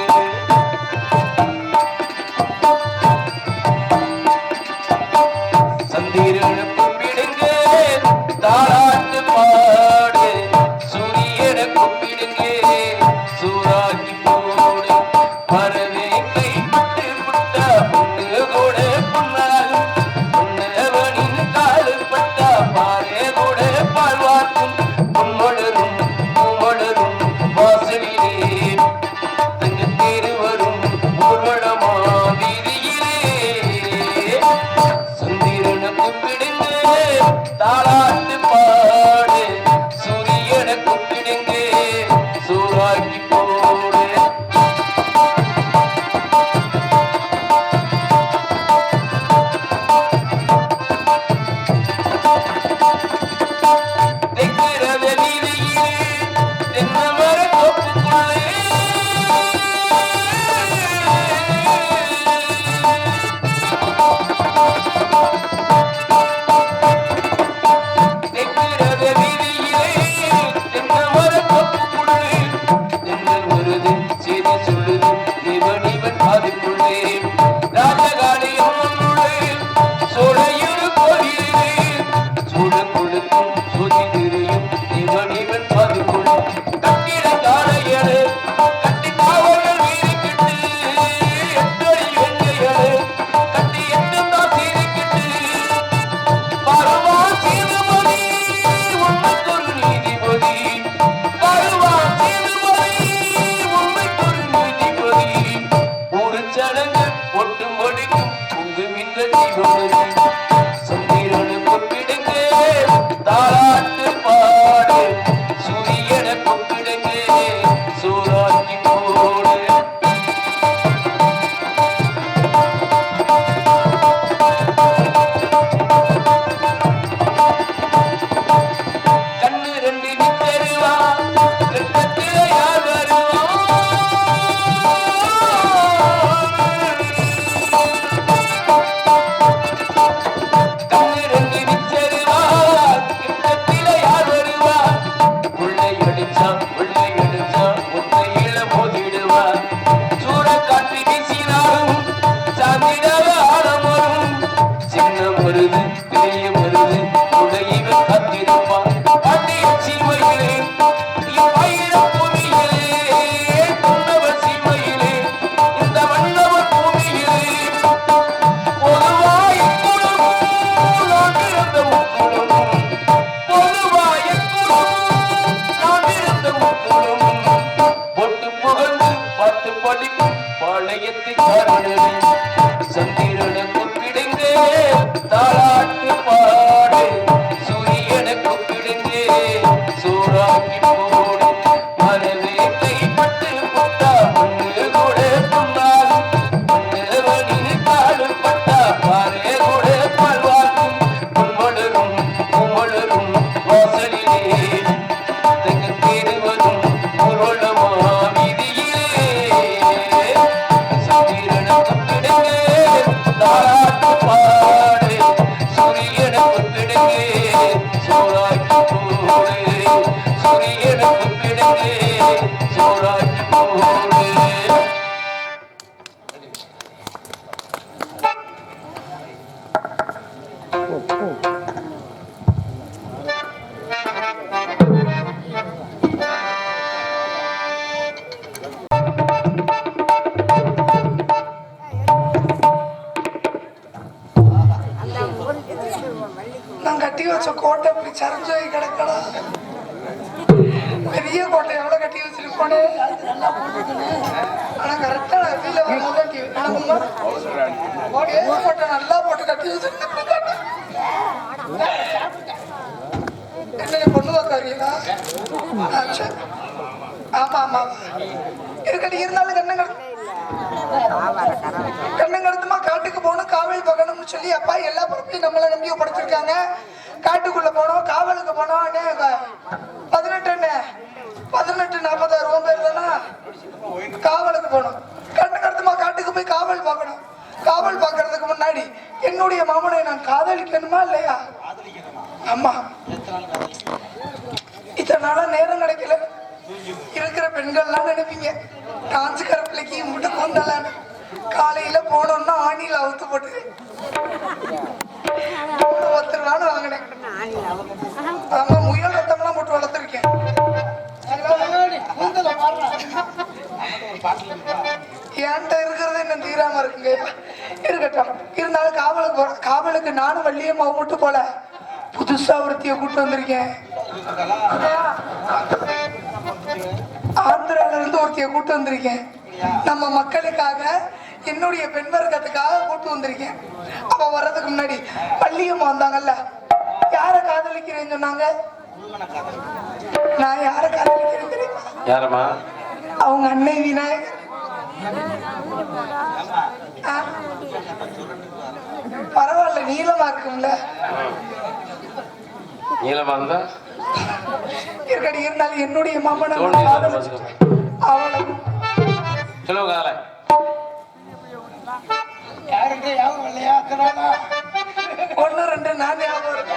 சந்திரனை கூப்பிடுங்க தாளாட்டு பாடு, சூரியனை கூப்பிடுங்க சூறாக்கி போடு, பறவை கைப்பட்டு விட்டா பொண்ணு கூட பொண்ணாகும், பொன்னவனின் காலு பட்டா பாரே கூட பாழ்வார்க்கும், பொன்மலரும் பூமலரும் வாசலிலே தங்க தேருவர் சீமையிலே வைர பூமியிலே பொன்னவ சீமையிலே இந்த வண்ணவ பூமியிலே பொதுவாய் நான் பிறந்த முக்குளம் பொதுவாய் நான் பிறந்த முக்குளம் பொட்டு புகழ்ந்து பாட்டு படிக்கும் பாளையத்தை காரணமே சந்திரனுக்கு பிடிந்தே தாளாட்டு பாடு சூரியனுக்கு பிடிந்தே சூறாக்கி போடு மனதே கைப்பட்டு புட்டா மண்ணு கூட புண்ணாகும் மண்ணு காடு பட்டா பாரே கூட பல்வாக்கும் கும்பளரும் கும்பளரும் வாசலிலே தேடுவதும் உருளமா விதியிலே சந்திரனுக்கு பிடிந்தே தாளாட்டு பாடு சூரியனுக்கு பிடிந்தே சோறாக்கி போடு சூரியனுக்கு பிடிந்தே சோறாக்கி போடு நான் கட்டி வச்ச கோட்டை இப்படி சரிஞ்சு போய் கிடக்கடா. பெரிய கோட்டை எவ்வளவு கட்டி வச்சிருக்கோனே. ஆனா கரெக்டா வெளியில வரும்போது கோட்டை நல்லா போட்டு கட்டி வச்சிருக்கேன். என்ன பொண்ணு பார்க்காரீங்களா? ஆமா ஆமா இருக்கட்டி இருந்தாலும் கண்ணங்கடுத்துமா காட்டுக்கு போகணும் காவல் பார்க்கணும்னு சொல்லி அப்பா எல்லா பொறுப்பையும் நம்மளை நம்பி படுத்திருக்காங்க. காட்டுக்குள்ள போனோம் காவலுக்கு போனோம் 18 பேர் தானா காவலுக்கு போனோம். கண்ணங்கடுத்துமா காட்டுக்கு போய் காவல் பார்க்கணும். காவல் பார்க்கறதுக்கு முன்னாடி என்னுடைய மாமனை நான் காதலிக்கணுமா இல்லையா? ஆமா இத்தனை நாளா நேரம் கிடைக்கல. இருக்கிற பெண்கள்லாம் நினைப்பீங்க காஞ்சிக்கர பிள்ளைக்கு முட்டை கொண்டலான்னு. காலையில போனோம்னா ஆணியில அவுத்து போட்டு 10 நாள் வாங்கினேன். ஆமா முயல் ரத்தம்லாம் போட்டு வளர்த்துருக்கேன். என்கிட்ட இருக்கிறது என்ன தீராம இருக்குங்க. இருக்கட்டும் இருந்தாலும் காவலுக்கு போற காவலுக்கு நானும் வள்ளியம்மாவை மட்டும் போல புதுசா ஒருத்திய கூட்டு வந்திருக்கேன். ஆந்திரால இருந்து ஒருத்திய கூட்டு வந்திருக்கேன். நம்ம மக்களுக்காக என்னுடைய பெண் வர்க்கத்துக்காக கூட்டு வந்திருக்கேன். அப்ப வர்றதுக்கு முன்னாடி வள்ளியம்மா வந்தாங்கல்ல, யார காதலிக்கிறேன்னு சொன்னாங்க. நான் யார காதலிக்கிறேன் தெரியுமா? யாரம்மா? அவங்க அன்னை விநாயகர். பரவாயில்ல நீளமா இருக்கும்ல. நீளமா இருந்தா இருக்கடி இருந்தாலும் என்னுடைய மாமன் அவளை சொல்லுங்க ஒண்ணு ரெண்டு நான் ஞாபகம்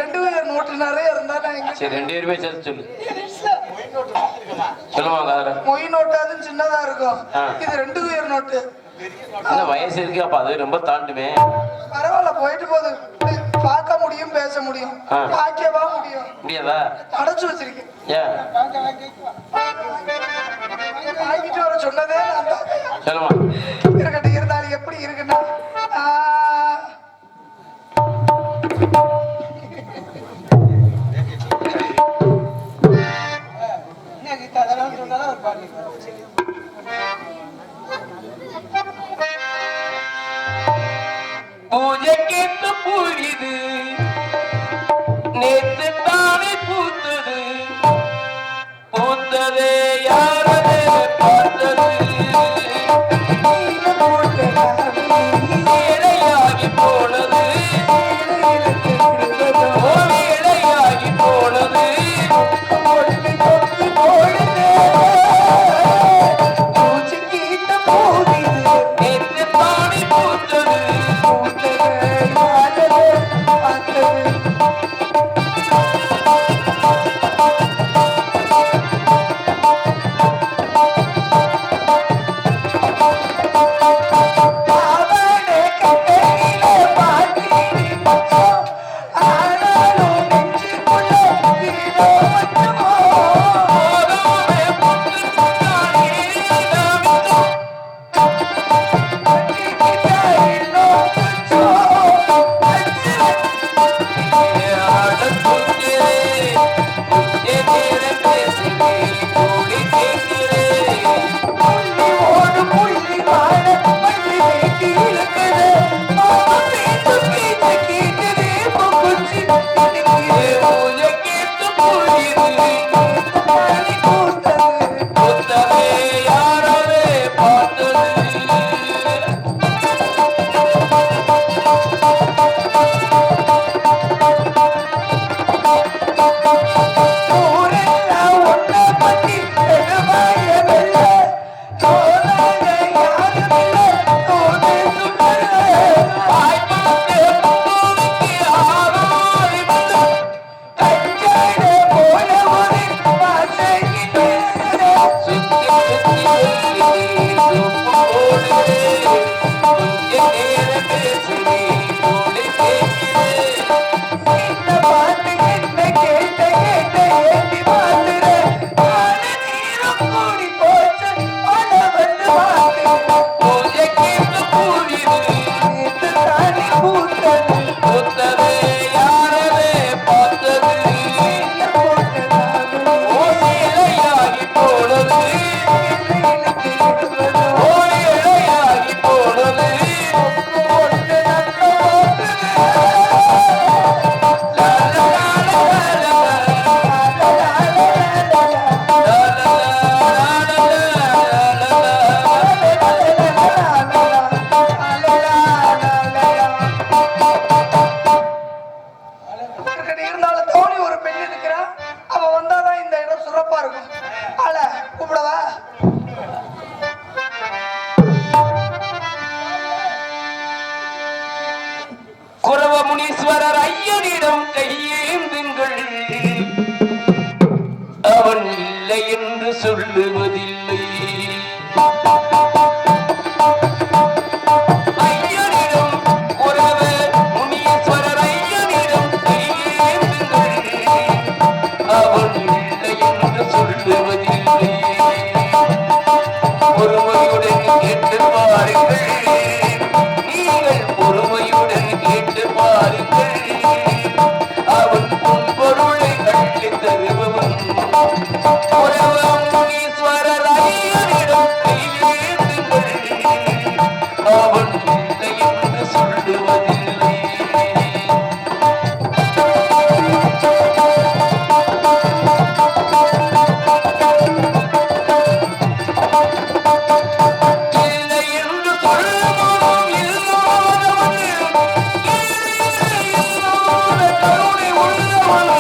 2000 நோட்டு நிறைய இருந்தா சரி 2 பேருமே சேர்த்து சொல்லு. சொல்லுவாங்க மொய் நோட்டு அதுவும் சின்னதா இருக்கும். இது 2000 நோட்டு. வயசு இருக்கு அப்ப அது ரொம்ப தாண்டுமே. பரவாயில்ல போயிட்டு போகுது. பார்க்க முடியும் பேச முடியும் பாக்கவா முடியும் முடியாதா? அடைச்சு வச்சிருக்கேன். ஏன் வாங்கிட்டு வர சொன்னதே நான் தான். சொல்லுமா இருக்கட்டும் இருந்தாலும் எப்படி இருக்குன்னா பூஜை கேட்டு பூரிது நேற்று தானே பூத்தது பூத்ததே யாரதே பார்த்தது புத்தமே யாரவே பார்த்தது புத்தமே யாரவே பார்த்தது ஓயிலையாகி போனது ஓயிலையாகி போனது இருந்தாலும் தோழி ஒரு பெண் இருக்கிறா, அவ வந்தாதான் இந்த இடம் சிறப்பா இருக்கும். ஆள கூப்பிடவா? குரவ முனீஸ்வரர் ஐயனிடம் கையேந்துங்கள் அவன் இல்லை என்று சொல்லுவதில்லை ஐயனிடம் குரவ முனீஸ்வரர் ஐயனிடம் கையேந்துங்கள் அவன் இல்லை என்று சொல்லுவதில்லை பொறுமையுடன் கேட்டு பாருங்கள் நீங்கள் பொறுமையுடன் கேட்டு பாருங்கள் அவன் உன் பொருளை கட்டி தருபவன் முனீஸ்வரர் ஐயனிடம் கையேந்துங்கள் அவன் இல்லை என்று சொல்லுவதில்லை இல்லை என்று சொல்லுவதும் இல்லாதவன் இல்லாத கருணை உள்ளவன்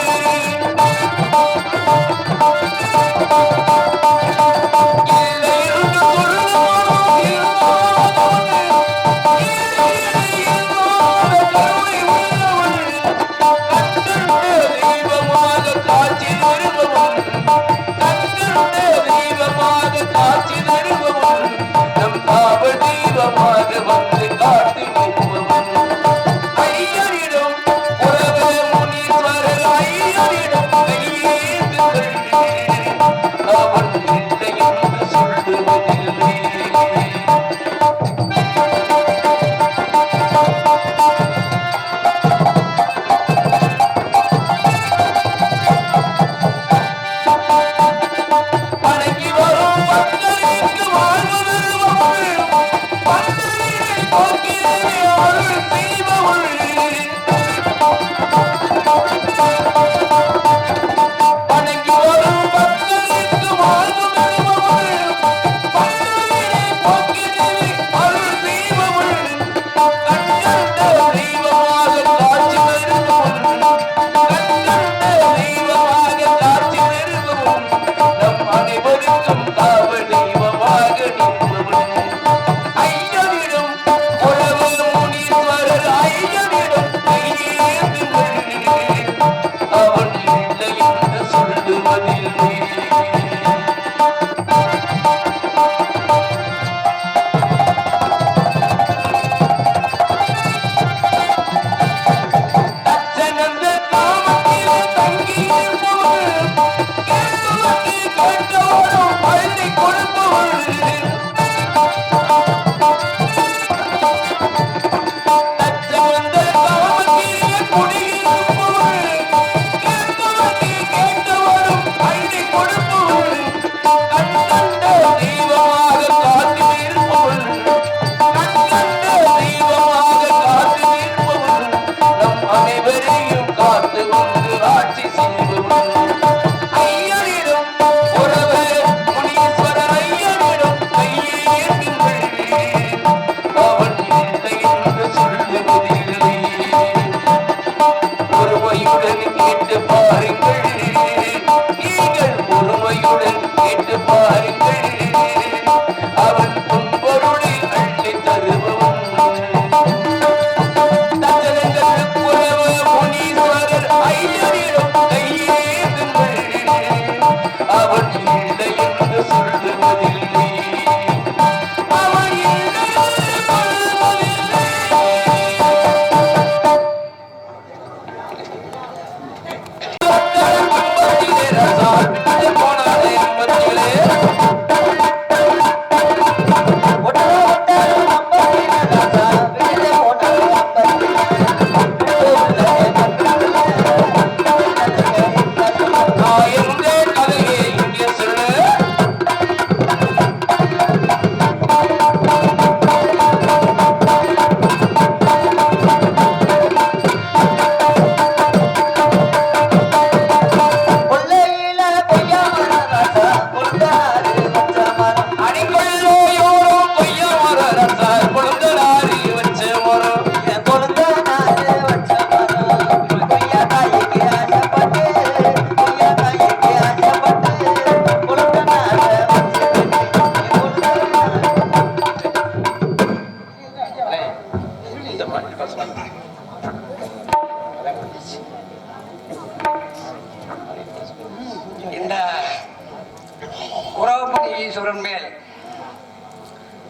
குரோமணீஸ்வரன் மேல்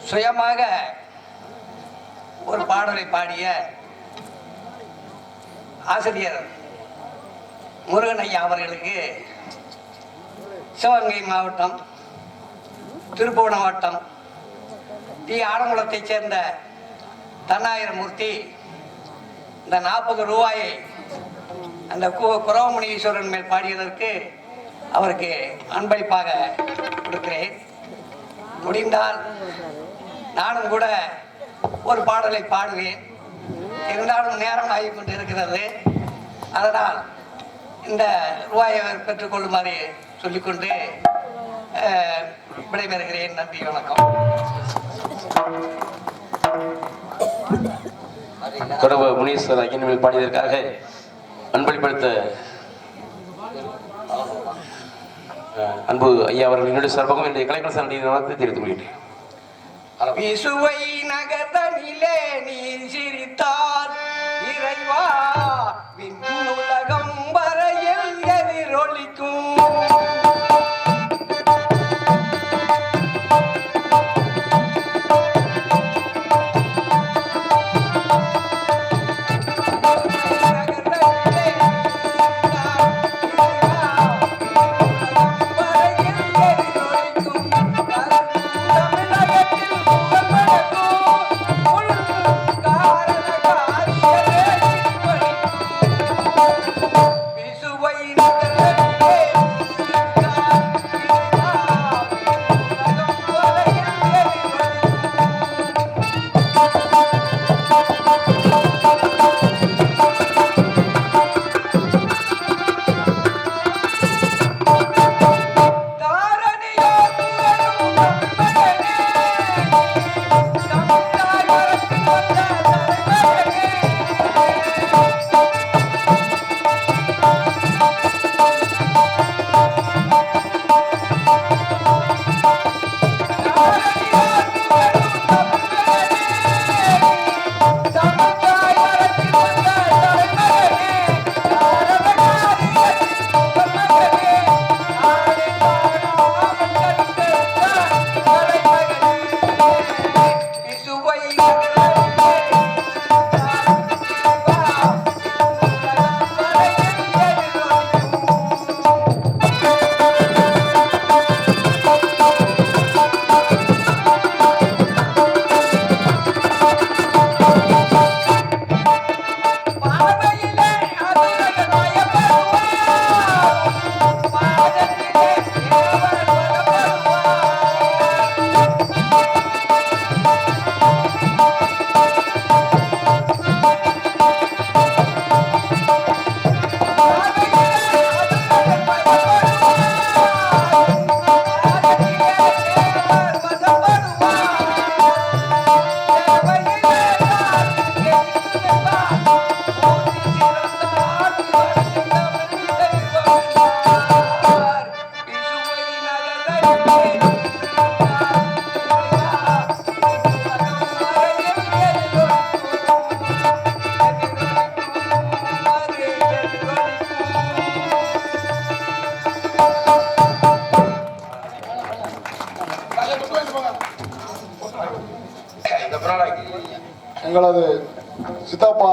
சுயமாக ஒரு பாடலை பாடிய ஆசிரியர் முருகன் ஐயா அவர்களுக்கு சிவகங்கை மாவட்டம், திருப்புவனம் வட்டம் டி ஆலங்குளத்தைச் சேர்ந்த தன்னாயிரமூர்த்தி இந்த 40 ரூபாயை அந்த குரோமணீஸ்வரன் மேல் பாடியதற்கு அவருக்கு அன்பளிப்பாக கொடுக்கிறேன். முடிந்தால் நானும் கூட ஒரு பாடலை பாடுவேன். இருந்தாலும் நேரம் ஆகி கொண்டு இருக்கிறது. அதனால் இந்த ரூபாயை பெற்றுக்கொள்ளுமாறு சொல்லிக்கொண்டு விடைபெறுகிறேன். நன்றி, வணக்கம். தொடர்பு முனீஸ்வரர் ஐயன் மேல் பாடியதற்காக அன்பளிப்படுத்த அன்பு ஐயா அவர்கள் என்னுடைய சார்பாகவும் என்னுடைய கலைஞர் சார்ந்த தெரிவித்துக் கொள்கிறேன். விசுவை நகர்தனிலே நீ சிரித்தார் இறைவா, விண்ணுலகம் வரையில் எதிரொலிக்கும். எங்களது சித்தப்பா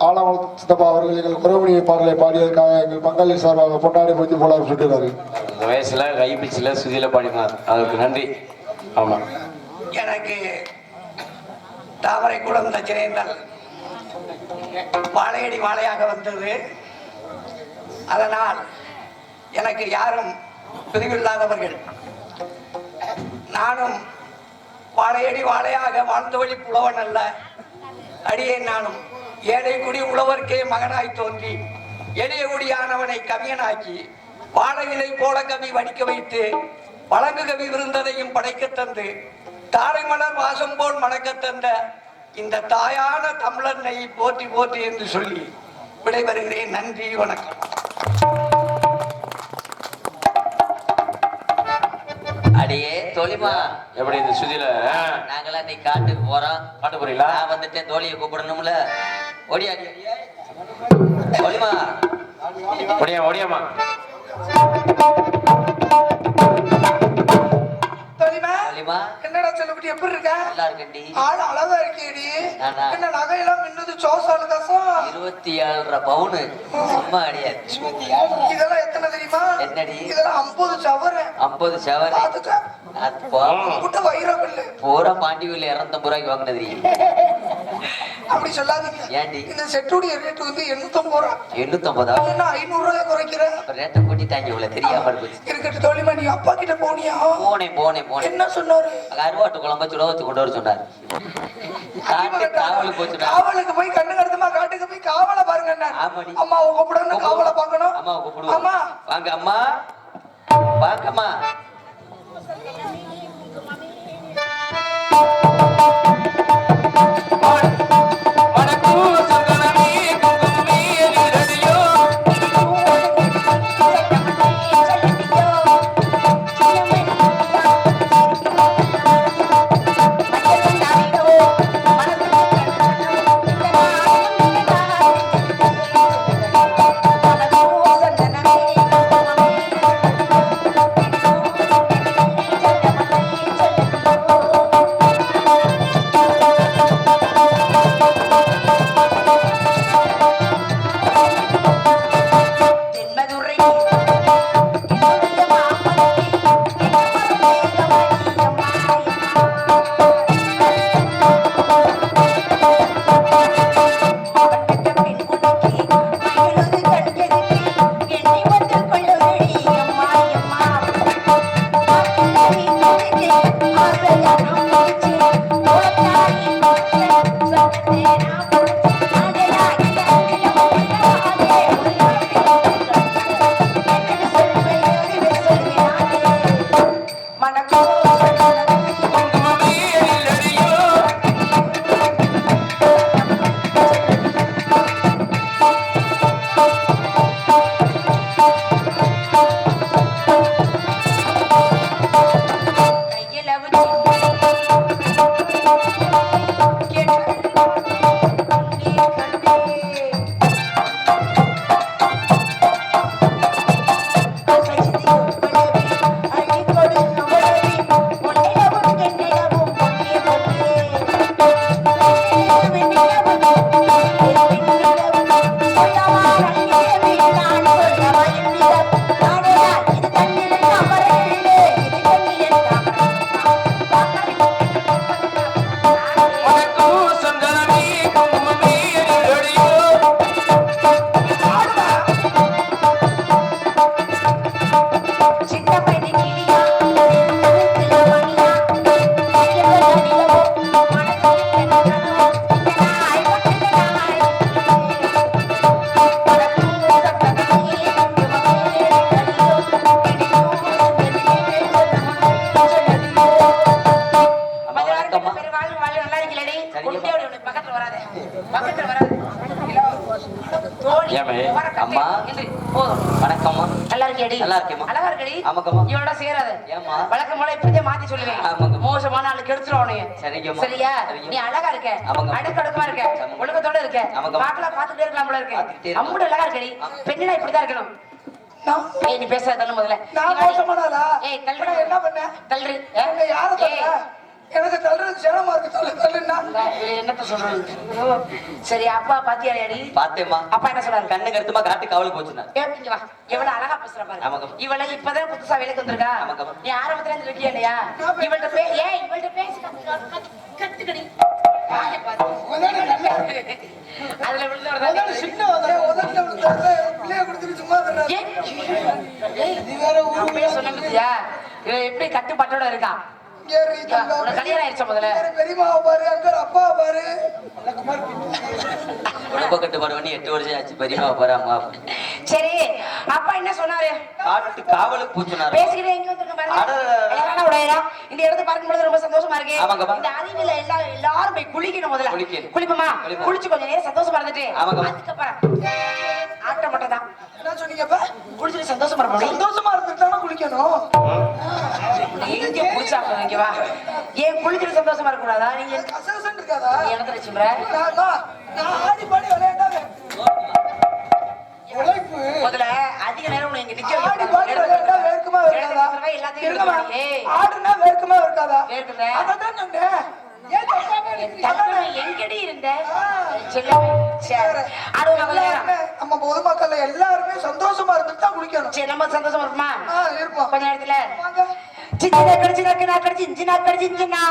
ஆலங்குளம் சித்தப்பா அவர்கள் எங்கள் குரோமணி பாடலை பாடியதற்காக எங்கள் பங்காளி சார்பாக பொன்னாடி போத்தி போல சுட்டுறாரு. இந்த வயசுல கைப்பிச்சில சுதியில பாடினார், அதுக்கு நன்றி. ஆமா, எனக்கு தாமரை குளம் தச்சிரேந்தல் வாழையடி வாழையாக வந்தது. அதனால் எனக்கு யாரும் பிரிவில்லாதவர்கள். நானும் வாழையடி வாழையாக வாழ்ந்த வழி புலவன் அல்ல. அடியே நானும் ஏழை குடி உழவர்க்கே மகனாய் தோன்றி எளிய குடியானவனை கவியனாக்கி வாழையிலை போல கவி வடிக்க வைத்து வழங்கு கவி விருந்ததையும் படைக்க தந்து தாழை மலர் வாசம் போல் மணக்க தந்த இந்த தாயான தமிழனை போற்றி போற்றி என்று சொல்லி விடைபெறுகிறேன். நன்றி, வணக்கம். அடியே தோழிமா, எப்படி இந்த சுதியில நாங்களாம் நீ காட்டுக்கு போறோம். பாட்டு போறீங்களா? நான் வந்துட்டேன், தோழியை கூப்பிடணும்ல. ஓடியாடி தோழிமா, ஓடியாமா. இப்படி எப்படி இருக்க? நல்லா இருக்கேன்டி. ஆள் அழகா இருக்கேடி. நானா? என்ன நகையெல்லாம் மின்னுது சோசாலு காசம்? 27 பவுனு. சும்மா அடியாது. இதெல்லாம் எத்தனை தெரியுமா? என்னடி? இதெல்லாம் 50 சவரன். 50 சவரன். பாத்துக்க. புட்ட வைரக்கல்லு. பூரா பாண்டியூர்ல 250 ரூபாய்க்கு வாங்கினது. அப்படி சொல்லாதீங்க. ஏன்டி? இந்த செட்டுடைய ரேட் வந்து 850 ரூபா. 850. என்ன 500 ரூபாய் குறைக்கிற? அப்ப ரேட்டை கூட்டிட்டாங்க இவ்வளவு தெரியாம இருந்துச்சு. இருக்கட்டும் தோழிமா, நீ அப்பா கிட்ட போனியா? போனேன். என்ன சொன்னாரு? கருவாட்டு குழம்பு சுட வச்சு கொண்டு வர சொன்னாரு. காவலுக்கு போச்சு. காவலுக்கு போய் கண்ணு கருத்துமா காட்டுக்கு போய் காவலை பாருங்க. ஆமாடி. அம்மா உங்க கூப்பிடணும், காவலை பார்க்கணும். அம்மா கூப்பிடுவோம். அம்மா வாங்க அம்மா. வாங்கம்மா. அம்மா வணக்கம்மா. நல்லா இருக்கியாடி? நல்லா இருக்கேம்மா. அழகா இருக்கடி. ஆமாக்கம்மா. இவனோட சேராத. ஏம்மா? வழக்கம் போல இப்படியே மாத்தி சொல்லுவேன். ஆமாங்க. மோசமான ஆளு கெடுத்துரும் உன்னைய. சரிங்கம்மா. சரியா? சரிங்க. நீ அழகா இருக்க. ஆமாங்க. அடுக்கடுக்கமா இருக்க. ஆமாங்க. ஒழுக்கத்தோட இருக்க. ஆமாங்க. பாக்கலாம் பாத்துட்டே இருக்கலாம் போல இருக்கு. பாத்துட்டே இருக்கலாம். அம்முடு அழகா இருக்கடி. பெண்ணுனா இப்படிதான் இருக்கணும். ஏய், நீ பேசாத தள்ளு முதல்ல. நான் மோசமானதா? ஏய், தள்ளுறா. நான் என்ன பண்ண? தள்ளுறி. என்ன யார தள்ள? எனக்கு தள்ளுறது சேலமா இருக்கு. தள்ளுன்னா என்னத்த சொல்றது? சரி, அப்பா பாத்தியாடி? பாத்தேம்மா. அப்பா என்ன சொல்றாரு? கண்ணு கருத்துமா காட்டு காவலுக்கு போச்சுன்னா. இங்க வா. எவ்வளவு அழகா பேசுற பாரு. ஆமாங்க. இவள இப்பதான் புதுசா வேலைக்கு வந்திருக்கா. ஆமாங்க. நீ ஆரம்பத்துல இருந்து இருக்கியா இல்லையா? இவள்ட்ட இவள்ட்ட பேசி கத்துக்கடி. அதுல விழுந்தவர்தான் சின்ன உதட்ட பிள்ளைய கொடுத்துட்டு சும்மா சொன்ன பத்தியா? இவன் எப்படி கட்டுப்பாட்டோட இருக்கா? உனக்கு கல்யாணம் ஆயிடுச்சா முதல்ல? பெரியமாவை பாரு, அங்க அப்பா பாரு. குடும்ப கட்டுப்பாடு பண்ணி 8 வருஷம் ஆச்சு. பெரியமா பாரு, அம்மா. சரி, அப்பா என்ன சொன்னாரு? காட்டு காவலுக்கு போச்சுனாரு. பேசிக்கிட்டே எங்க வந்திருக்க பாருங்க. அழகான உடையா. இந்த இடத்தை பார்க்கும்போது ரொம்ப சந்தோஷமா இருக்கு. ஆமாங்கம்மா. இந்த அறிவில எல்லாரும் போய் குளிக்கணும் முதல்ல. குளிக்கணும். குளிப்போமா? குளிச்சு கொஞ்ச நேரம் சந்தோஷமா இருந்துட்டு ஆமாங்கம்மா. அதுக்கப்புறம் ஆட்டம் மட்டும் தான். என்ன சொன்னீங்கப்பா? குளிச்சுட்டு சந்தோஷமா இருக்கணும். சந்தோஷமா இருந்துட்டானா குளிக்கணும். எங்க குளிச்சாங்க இங்க வா. ஏன் குளிச்சுட்டு சந்தோஷமா இருக்க கூடாதா? நீங்க கசகசன்னு இருக்காதா? நீ இடத்துல சொல்ற நான் ஆடி பாடி விளையாடாத. உழைப்பு முதல்ல அதிக நேரம் உன்னை இங்க நிக்க ஆடி பாடி விளையாண்டா வேர்க்குமா வேர்க்காதா? எல்லாத்தையும் என்னம்மா? ஏய். ஆடுனா வேர்க்குமா இருக்காதா? வேர்க்குதே. அததான் சொன்னேன். ஏன் தப்பாவே எடுத்துக்கிட்ட? தங்கமே எங்கடி இருந்த செல்லமே சரி ஆடுவோம் மகளே எல்லாருமே, நம்ம பொதுமக்கள் எல்லாருமே சந்தோஷமா இருந்துட்டு தான் குளிக்கணும். சரி நம்ம சந்தோஷமா இருப்போமா இருப்போம். கொஞ்ச நேரத்துல வாங்க. சின்ன கடிச்சு நக்கு நான் கடிச்சு இஞ்சி நான் கடிச்சு இஞ்சினா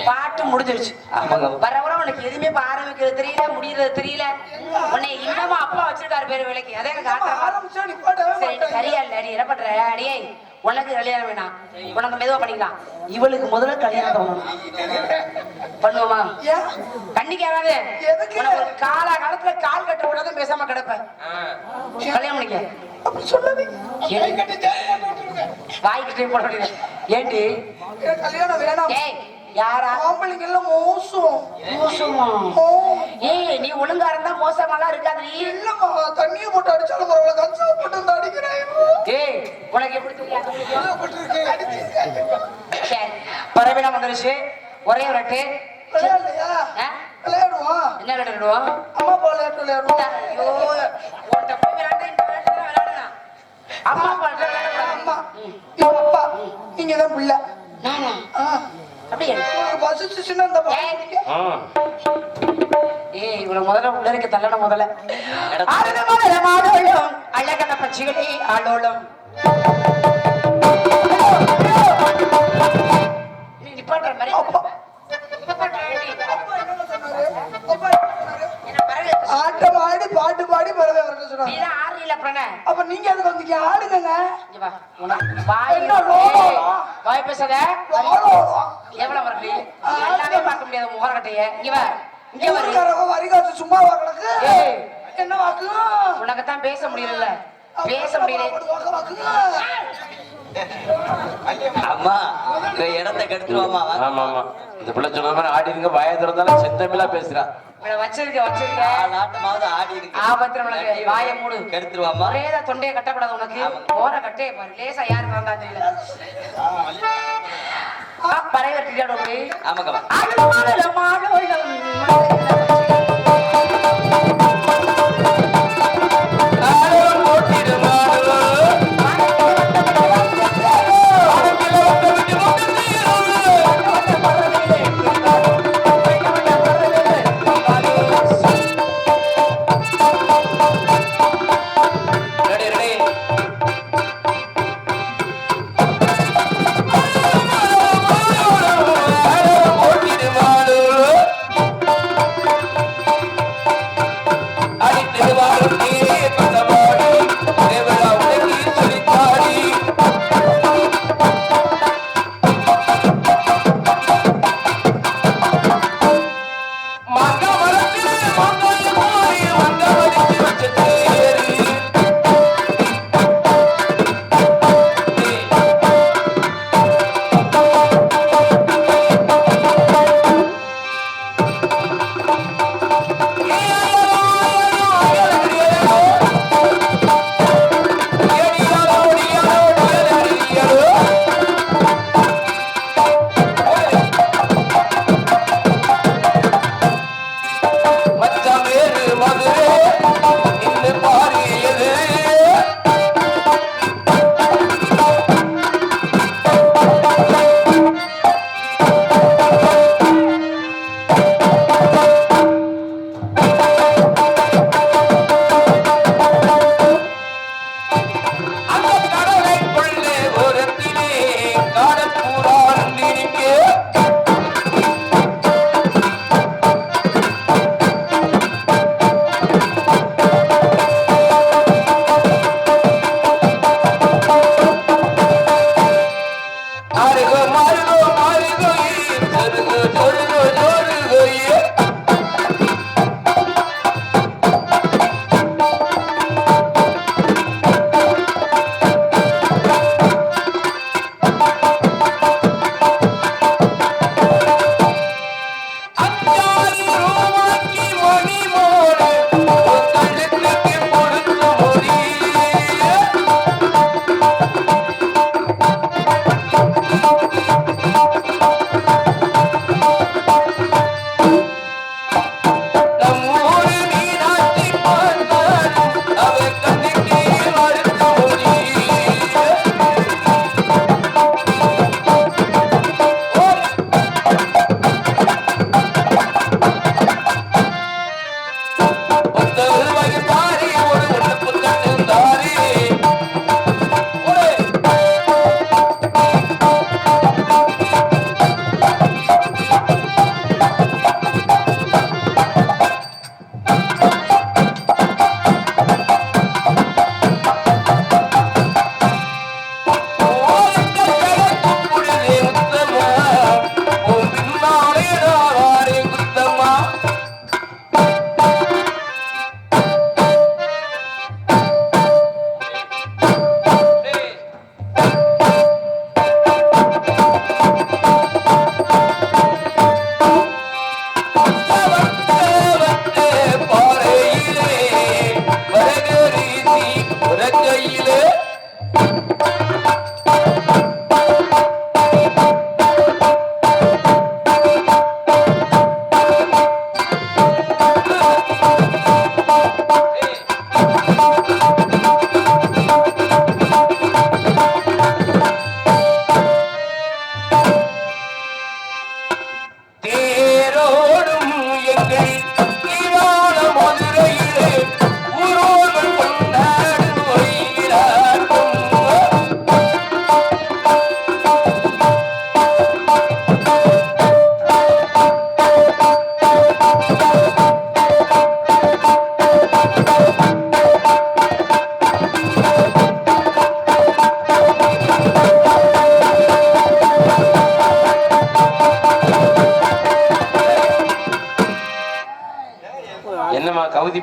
பாட்டு முடிஞ்சிருச்சு வர வர உனக்கு எதுவுமே இப்ப ஆரம்பிக்கிறது தெரியல முடியறது தெரியல உன்னை இன்னமா அப்பா வச்சிருக்காரு பேரு வேலைக்கு அதே எனக்கு ஆத்திரமா ஆரம்பிச்சா நீ பாடவே சரி மாட்டேன். சரியா இல்ல நீ என்ன பண்ற அடியே உனக்கு கல்யாணம் வேணாம் உனக்கு மெதுவா பண்ணிக்கலாம் இவளுக்கு முதல்ல கல்யாணம் பண்ணணும் பண்ணுவோமா ஏன்? கண்ணிக்கு யாராவது எதுக்கு? உனக்கு ஒரு காலத்துல கால் கட்ட கூடாது பேசாம கிடப்பேன் கல்யாணம் பண்ணிக்க அப்படி சொல்லாதீங்க. ஏன்? கட்டி ஜாயின் பண்ணி விட்டுருங்க. வாய்க்கிட்டே போட முடியல ஏண்டி எனக்கு கல்யாணம் வேணாம். ஏய் யாரா ஆம்பளைங்க எல்லாம் மோசம். மோசமா ஓ, ஏய் நீ ஒழுங்கா இருந்தா மோசமாலாம் இருக்காது நீ இல்லம்மா, தண்ணியை போட்டு அடிச்சாலும் பரவாயில்ல, கஞ்சா போட்டு வந்து அடிக்கிறேன். ஏய் உனக்கு எப்படி தெரியும் போட்டுருக்கு, அடிச்சிருக்கேன். சரி பரவாயில்ல வந்துருச்சு ஒரே ஒரு அட்டு விளையாடலையா? ஆ? விளையாடுவோம். என்ன விளையாடுவோம் அம்மா அப்பா விளையாட்டு விளையாடுவோம். ஐயோ உன்கிட்ட போய் விளையாண்டு இந்த விளையாட்டு தான் விளையாடலாம் அம்மா அப்பா விளையாடக்கூடாது. அம்மா, இவன் அப்பா, நீங்க தான் பிள்ளை. நானா ஆ, அப்படியே உங்களுக்கு பசிச்சுச்சுன்னா இந்த ஏய். ஏய் இவ்வளவு முதல்ல உள்ள இருக்க தள்ளணும் முதல்ல ஆளுநர் முதல்ல மாடோளும் அழகன பச்சிகளே ஆளோளும் நீ நிப்பாட்டுற மாதிரி நிப்பாட்டுற மாதிரி. அப்பா என்ன சொன்னாரு? அப்பா என்ன சொன்னாரு? என்ன பரவாயில்ல. ஆட்டம் ஆடி பாட்டு பாடி பறவை வரணும் சொன்னாங்க. நீதான் ஆடுறீல பிரண அப்ப நீங்க அதுக்கு வந்தீங்க, ஆடுங்க. இங்க வா உனக்கு வாய் என்ன லோலோ? வாய் பேசாத லோலோ. எவ்வளவு இருக்கு எல்லாமே பார்க்க முடியாது முகரக்கட்டைய இங்க வா இங்க வரு ஊருக்காரங்க வரிகாசு சும்மாவா கிடக்கு? ஏய் என்ன வாக்கு? உனக்குத்தான் பேச முடியல பேச முடியல அம்மா இந்த இடத்தை கெடுத்துருவாமா ஆமா ஆமா இந்த பிள்ளை சொன்ன மாதிரி ஆடி இருங்க வாய திறந்தாலும் செந்தமிழா பேசுறா இவளை வச்சிருக்க நாட்டமாவது ஆடி இருக்கு ஆபத்திரம் உனக்கு வாய மூடு கெடுத்துருவாமா ஒரேதான் தொண்டையை கட்டக்கூடாது உனக்கு ஓர கட்டையை பாரு லேசா யாருக்கு வந்தா தெரியல பறவை வெட்டிட்டு ஆமாக்கா ஆளும் ஆளும் போட்டிடு மாடு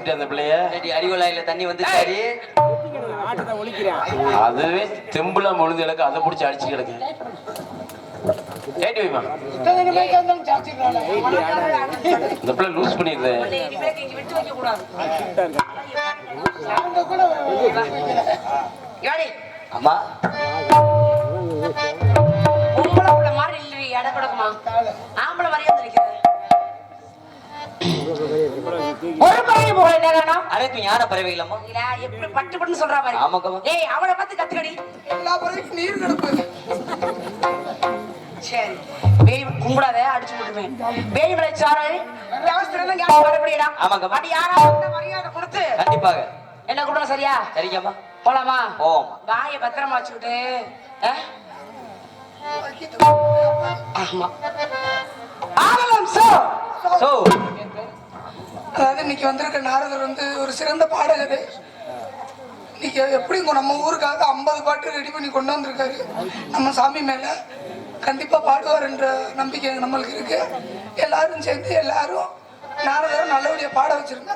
விட்டு அந்த பிள்ளைய அறிவுலாயில தண்ணி வந்து சரி அதுவே தெம்புல முழுந்து கிடக்கு அதை பிடிச்சி அடிச்சு கிடக்கு ஏட்டி வைமா இந்த பிள்ளை லூஸ் பண்ணிடுது விட்டு வைக்க கூடாது அம்மா பொம்பளை பிள்ளை மாதிரி இல்லை இட கொடுக்குமா ஆம்பளை மாதிரியே இருக்கிறது ஒரு பறவை போல என்ன அனைத்து ஞான பறவைகளம்மா எப்படி பட்டு பட்டுன்னு சொல்ற மாதிரி ஆமாக்கம்மா. ஏய் அவளை பார்த்து கத்துக்கடி எல்லா பறவைக்கும் நீர் கிடப்பு. சரி பேய் கும்பிடாத அடிச்சு விட்டுருவேன் பேய் விளைச்சாரு வரப்படியா ஆமாக்கம்மா. அது யாராவது மரியாதை கொடுத்து கண்டிப்பாக என்ன கூப்பிடணும் சரியா சரிங்கம்மா போலாமா போவோம்மா. வாயை பத்திரமா வச்சுக்கிட்டு ஆமா ஆகலாம் சார் சோ அதாவது இன்னைக்கு வந்திருக்க நாரதர் வந்து ஒரு சிறந்த பாடகர். இன்னைக்கு எப்படி நம்ம ஊருக்காக 50 பாட்டு ரெடி பண்ணி கொண்டு வந்திருக்காரு. நம்ம சாமி மேல கண்டிப்பா பாடுவார் என்ற நம்பிக்கை நம்மளுக்கு இருக்கு. எல்லாரும் சேர்ந்து எல்லாரும் நாரதர் நல்லபடியா பாட வச்சிருங்க.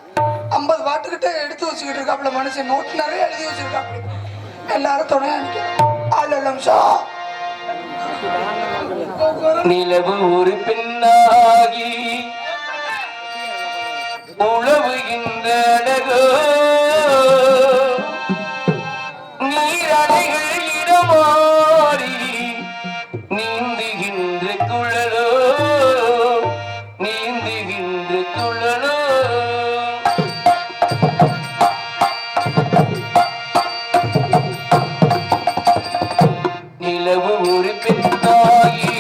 50 பாட்டுக்கிட்ட எடுத்து வச்சுக்கிட்டு இருக்காப்புல மனுஷன், நோட்டு நிறைய எழுதி வச்சிருக்காப்புல. எல்லாரும் துணையா ஆளும் நிலவு ஒரு பெண்ணாகி உழவுகின்ற அழகோ நீரலைகள் இடமாறி நீந்துகின்ற குழலோ நீந்துகின்ற குழலோ நிலவு ஒரு பெண்ணாகி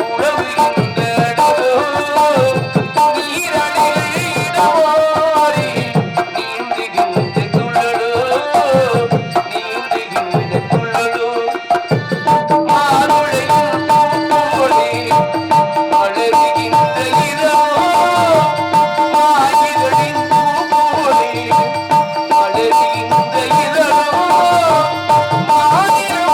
உழவுகின்ற அழகோ நீரலைகள் இடமாறி நீந்துகின்ற குழலோ நீந்துகின்ற குழலோ மாதுளையின் பூவோடே மலருகின்ற இரவோ மாயிதழின் பூவோடே மலருகின்ற இரவோ மாயிரம்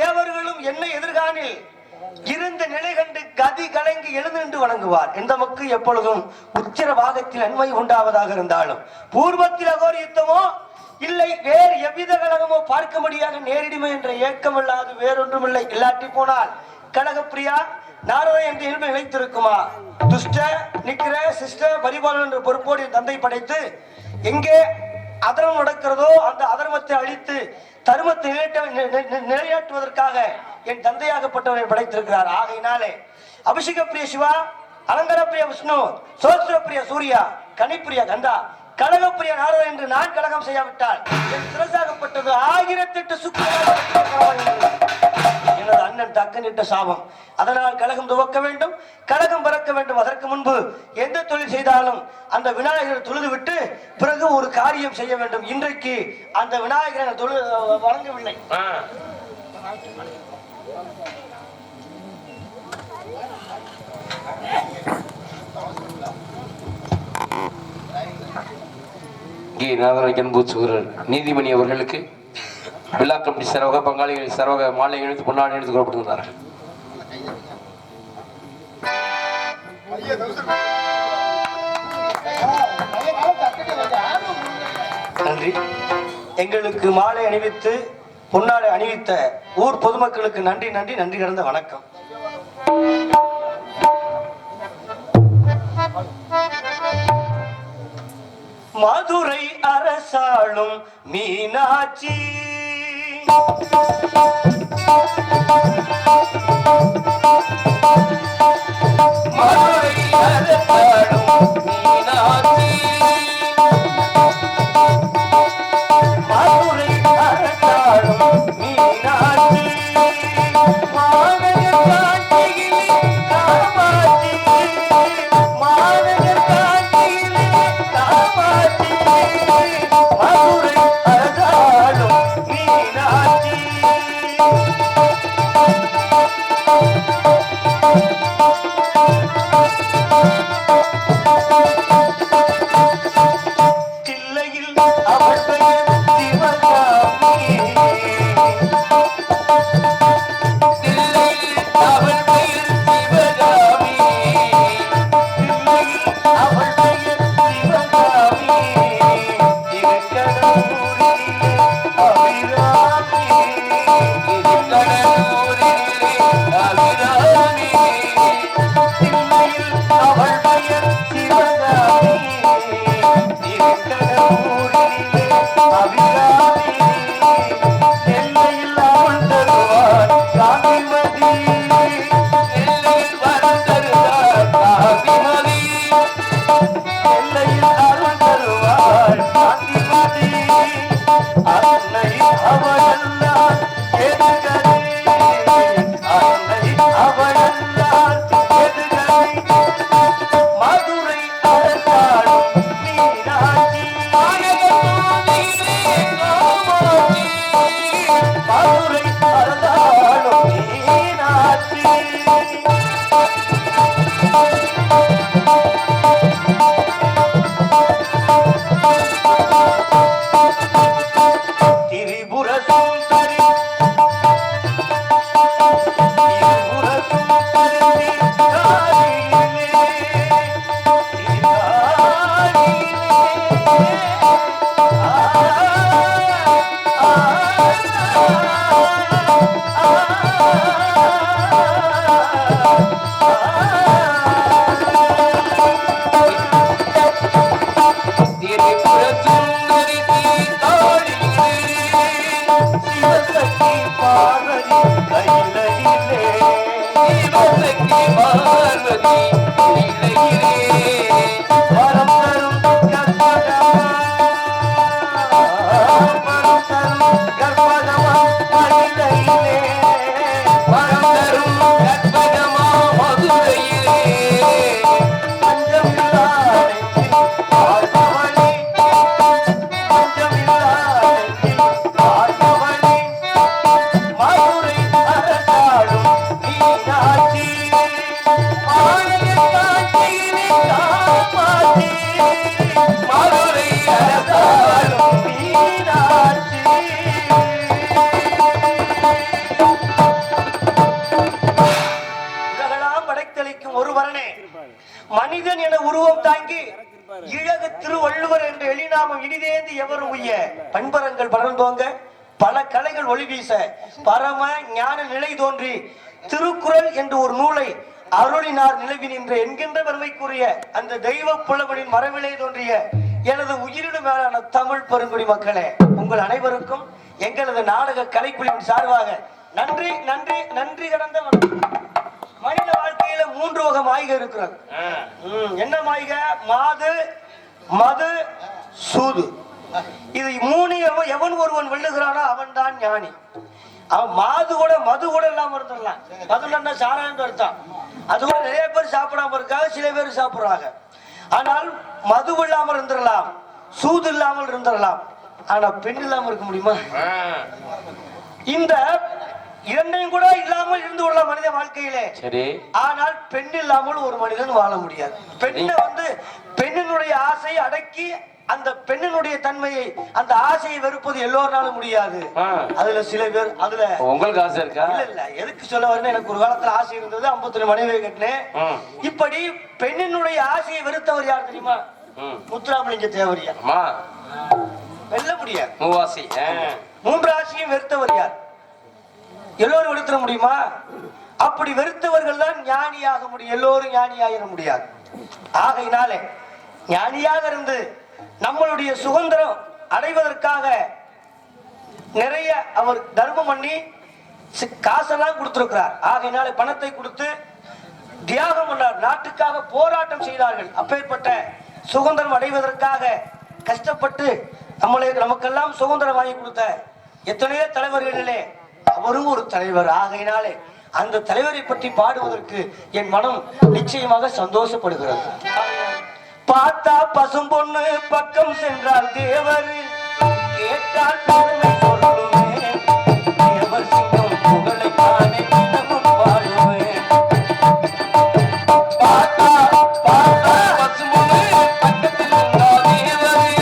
தேவர்களும் என்ன எதிர்காணில் இருந்த நிலை கண்டு கதி கலங்கி எழுந்து நின்று வணங்குவார். எந்த மக்கள் எப்பொழுதும் உச்சிர பாகத்தில் நன்மை உண்டாவதாக இருந்தாலும் பூர்வத்தில் அகோர யுத்தமோ இல்லை வேறு எவ்வித கழகமோ பார்க்க முடியாத நேரிடுமை என்ற ஏக்கமில்லாது வேறொன்றுமில்லை. இல்லாட்டி போனால் கழகப்பிரியா நாரத என்று இனிமை நிலைத்திருக்குமா? துஷ்ட நிக்கிற சிஷ்ட பரிபாலன் என்ற பொறுப்போடு என் தந்தை படைத்து எங்கே அதர்மம் நடக்கிறதோ அந்த அதர்மத்தை அழித்து தர்மத்தை நிலைநாட்டுவதற்காக என் தந்தையாகப்பட்டவரை படைத்திருக்கிறார். ஆகையினாலே அபிஷேக பிரிய சிவா, அலங்கார பிரிய விஷ்ணு, சோஸ்திர பிரிய சூர்யா, கனிப்பிரிய கந்தா, கழகப்பிரிய நாரத என்று நான் கழகம் செய்யாவிட்டால் என் சிறசாகப்பட்டது 1008 சுக்கிரங்கள் எனது அண்ணன் தக்கனிட்ட சாபம். அதனால் கழகம் துவக்க வேண்டும், கழகம் பறக்க வேண்டும். அதற்கு முன்பு எந்த தொழில் செய்தாலும் அந்த விநாயகரை தொழுது விட்டு பிறகு ஒரு காரியம் செய்ய வேண்டும். இன்றைக்கு அந்த விநாயகரை வழங்கவில்லை. நீதிமணி அவர்களுக்கு விழா கமிட்டி சர்வக பங்காளிகள் சர்வக மாலை எழுத்து பொன்னாடி எழுத்து கூறப்படுகிறார்கள். நன்றி. எங்களுக்கு மாலை அணிவித்து பொன்னாடை அணிவித்த ஊர் பொதுமக்களுக்கு நன்றி நன்றி நன்றி கடந்த வணக்கம். மதுரை அரசாளும் மீனாட்சி மதுரை அரசாளும் மீனாட்சி மதுரை அரசாளும் மீனாட்சி மாநகர் காட்சியிலே காமாட்சி மாநகர் காட்சியிலே காமாட்சி மதுரை அரசாளும் மீனாட்சி. தில்லையில் அவள் பெயர் சிவகாமி தில்லையில் அவள் பெயர் சிவகாமி தில்லையில் அவள் பெயர் சிவகாமி திருக்கடலூரிலே அபிராமி திருக்கடலூரிலே அபிராமி தில்லையில் அவள் பெயர் சிவகாமி திருக்கடலூரிலே அபிராமி எல்லையில் அவள் தருவார் காந்திமதி எல்லையில் வரம் தருவார் காந்திமதி எல்லையில் அருள் தருவார் காந்திமதி அன்னை அவளெல்லாம் எதுகடி அன்னை அவளெல்லாம் எதுகடி மதுரை அரசாளும் மீனாட்சி மதுரை அரசாளும் மீனாட்சி. திரிபுர சுந்தரி திரிபுர சுந்தரி காரியிலே திரிகாரியிலே இழகு திருவள்ளுவர் என்ற எளிநாமம் இனிதேந்து எவரும் உய்ய பண்பரங்கள் பறந்தோங்க பல கலைகள் ஒளி வீச பரம ஞான நிலை தோன்றி திருக்குறள் என்று ஒரு நூலை அருளினார் நிலவி நின்ற என்கின்ற பெருமைக்குரிய அந்த தெய்வ புலவனின் மரபிலே தோன்றிய எனது உயிரினு மேலான தமிழ் பெருங்குடி மக்களே, உங்கள் அனைவருக்கும் எங்களது நாடக கலைக்குழுவின் சார்பாக நன்றி நன்றி நன்றி கடந்த மனித வாழ்க்கையில 3 வகை மாய்க இருக்கிறது. என்ன மாய்க? மாது, மது, சூது. இது 3 எவன் ஒருவன் வெல்லுகிறானோ அவன் தான் ஞானி. அவன் மது கூட இல்லாம இருந்துடலாம். மதுல சாராயம் அர்த்தம். அது கூட நிறைய பேர் சாப்பிடாம இருக்காங்க, சில பேர் சாப்பிடுறாங்க. ஆனால் மது இல்லாமல் இருந்துடலாம், சூது இல்லாமல் இருந்துடலாம். ஆனா பெண் இல்லாம இருக்க முடியுமா? இந்த இரண்டையும் கூட இல்லாமல் இருந்து கொள்ள மனித வாழ்க்கையிலே. சரி. ஆனால் பெண் இல்லாமல் ஒரு மனிதன் வாழ முடியாது. பெண்ணினுடைய ஆசை அடக்கி அந்த பெண்ணினுடைய தன்மையை, அந்த ஆசையை வெறுப்பது எல்லோராலும் முடியாது. அதுல சில பேர், அதுல உங்களுக்கு ஆசை இருக்கா? இல்ல எதுக்கு சொல்ல வரேன்னு, எனக்கு ஒரு காலத்துல ஆசை இருந்தது, 53 மனைவியை கட்டினேன். இப்படி பெண்ணினுடைய ஆசையை வெறுத்தவர் யார் தெரியுமா? முத்துராமலிங்க தேவரியா. வெல்ல முடியாது. 3 ஆசையும் வெறுத்தவர் யார்? எல்லோரும் வெறுத்த முடியுமா? அப்படி வெறுத்தவர்கள் தான் ஞானியாக முடியும். எல்லோரும் ஞானியாக முடியாது. ஆகையினாலே ஞானியாக இருந்து நம்மளுடைய சுதந்திரம் அடைவதற்காக நிறைய அவர் தர்மம் பண்ணி காசெல்லாம் கொடுத்திருக்கிறார். ஆகையினாலே பணத்தை கொடுத்து தியாகம் பண்ணார், நாட்டுக்காக போராட்டம் செய்தார்கள். அப்பேற்பட்ட சுதந்திரம் அடைவதற்காக கஷ்டப்பட்டு நமக்கெல்லாம் சுதந்திரம் வாங்கி கொடுத்த எத்தனையோ தலைவர்களிலே அவரும் ஒரு தலைவர். ஆகையினாலே அந்த தலைவரை பற்றி பாடுவதற்கு என் மனம் நிச்சயமாக சந்தோஷப்படுகிறது. பார்த்தா பசும் பொண்ணு பக்கம் சென்றால் தேவர், கேட்டால் பெருமை சொல்லுவேன், தேவர் சிங்கம் புகழை காணே தினமும் பாடுவேன். பார்த்தா பசும் பொண்ணு பக்கத்தில் சென்றால் தேவர்,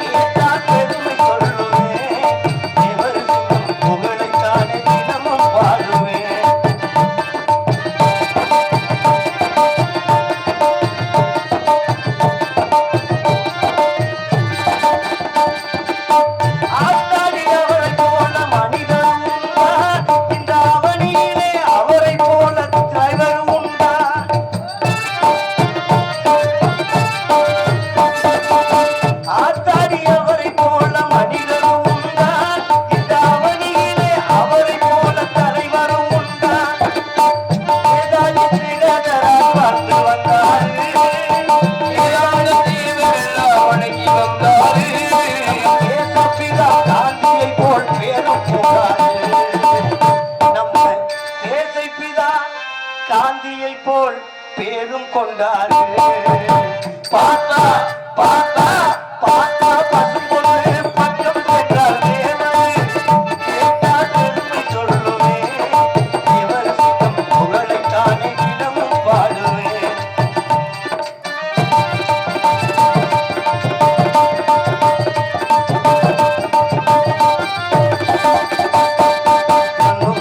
கேட்டால் பெருமை சொல்லுவேன், தேவர் சிங்கம் புகழை காணே தினமும் பாடுவேன். காந்தியை போல் பேரும் கொண்டாரு. பார்த்தா பார்த்தா பார்த்தா பசும் பொண்ணு பக்கம் சென்றால் தேவர், கேட்டால் பெருமை சொல்லுவேன், தேவர் சிங்கம் புகழை காணே தினமும் பாடுவேன்.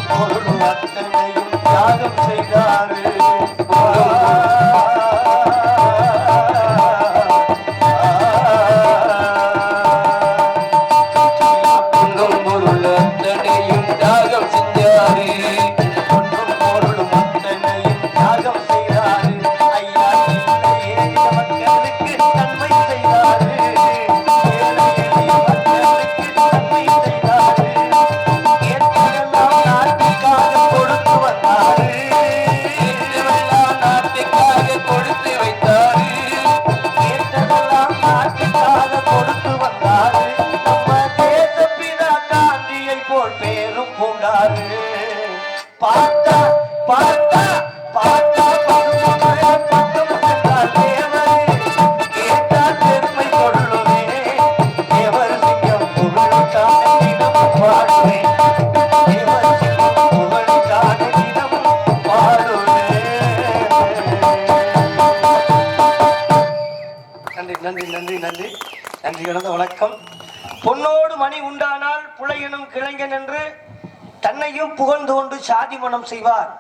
பொருள் அத்தனையும் தியாகம் செய்தாரு. பார்த்தா பார்த்தா பார்த்தா பக்கம் சென்றால் தேவர், கேட்டால் பெருமை சொல்லுவேன், தேவர் சிங்கம் புகழை காணே தினமும் பாடுவேன், தேவர் சிங்கம் புகழை காணே தினமும் பாடுவேன். நன்றி நன்றி நன்றி நன்றி நன்றி கடந்த வணக்கம். பொன்னோடு மணி உண்டானால் புலையனும் கிளைஞன் என்று தன்னையும் புகழ்ந்து கொண்டு சாதி மனம் செய்வார்.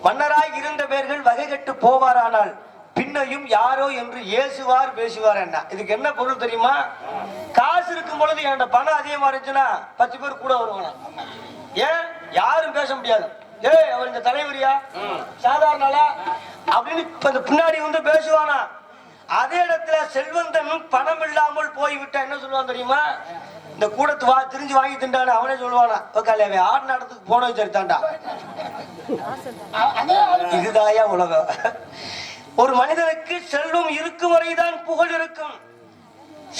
மன்னராய் இருந்த பேர்கள் வகை கட்டு போவாரானால் பின்னையும் யாரோ என்று ஏசுவார் பேசுவார் என்ன. இதுக்கு என்ன பொருள் தெரியுமா? காசு இருக்கும் பொழுது என்கிட்ட பணம் அதிகமா இருந்துச்சுன்னா 10 பேர் கூட வருவானா. ஏன் யாரும் பேச முடியாது. ஏய் அவர் இந்த தலைவரியா சாதாரணாளா அப்படின்னு பின்னாடி வந்து பேசுவானா. அதே இடத்துல செல்வந்தன் பணம் இல்லாமல் போய்விட்டா என்ன சொல்லுவான் தெரியுமா? இந்த கூடத்து திரிஞ்சு வாங்கி திண்டான அவனே சொல்லுவானா, ஆடு நடத்துக்கு போனது சரித்தாண்டா. இதுதாயா உலகம். ஒரு மனிதனுக்கு செல்வம் இருக்கும் வரைதான் புகழ் இருக்கும்.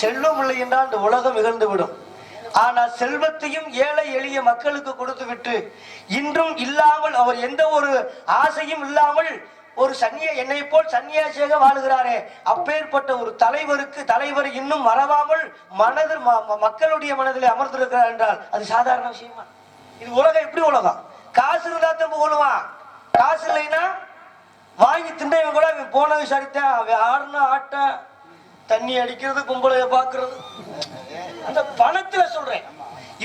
செல்வம் இல்லை என்றால் இந்த உலகம் இகழ்ந்து விடும். ஆனா செல்வத்தையும் ஏழை எளிய மக்களுக்கு கொடுத்து விட்டு இன்றும் இல்லாமல் அவர் எந்த ஒரு ஆசையும் இல்லாமல் ஒரு என்னை போல் சன்னியாசியாக வாழுகிறாரே, அப்பேற்பட்ட ஒரு தலைவர் இன்னும் மறவாமல் மக்களுடைய மனதில் அமர்ந்திருக்கிறார் என்றால் அது சாதாரண விஷயமா? இது உலகம் எப்படி உலகம்? காசு இருந்தா தான் புகழுவான். காசு இல்லைன்னா வாங்கி திண்டவன் கூட அவன் போன விசாரித்தான், அவன் ஆடுனா ஆட்ட தண்ணி அடிக்கிறது கும்பலைய பாக்குறது. அந்த பணத்துல சொல்றேன்.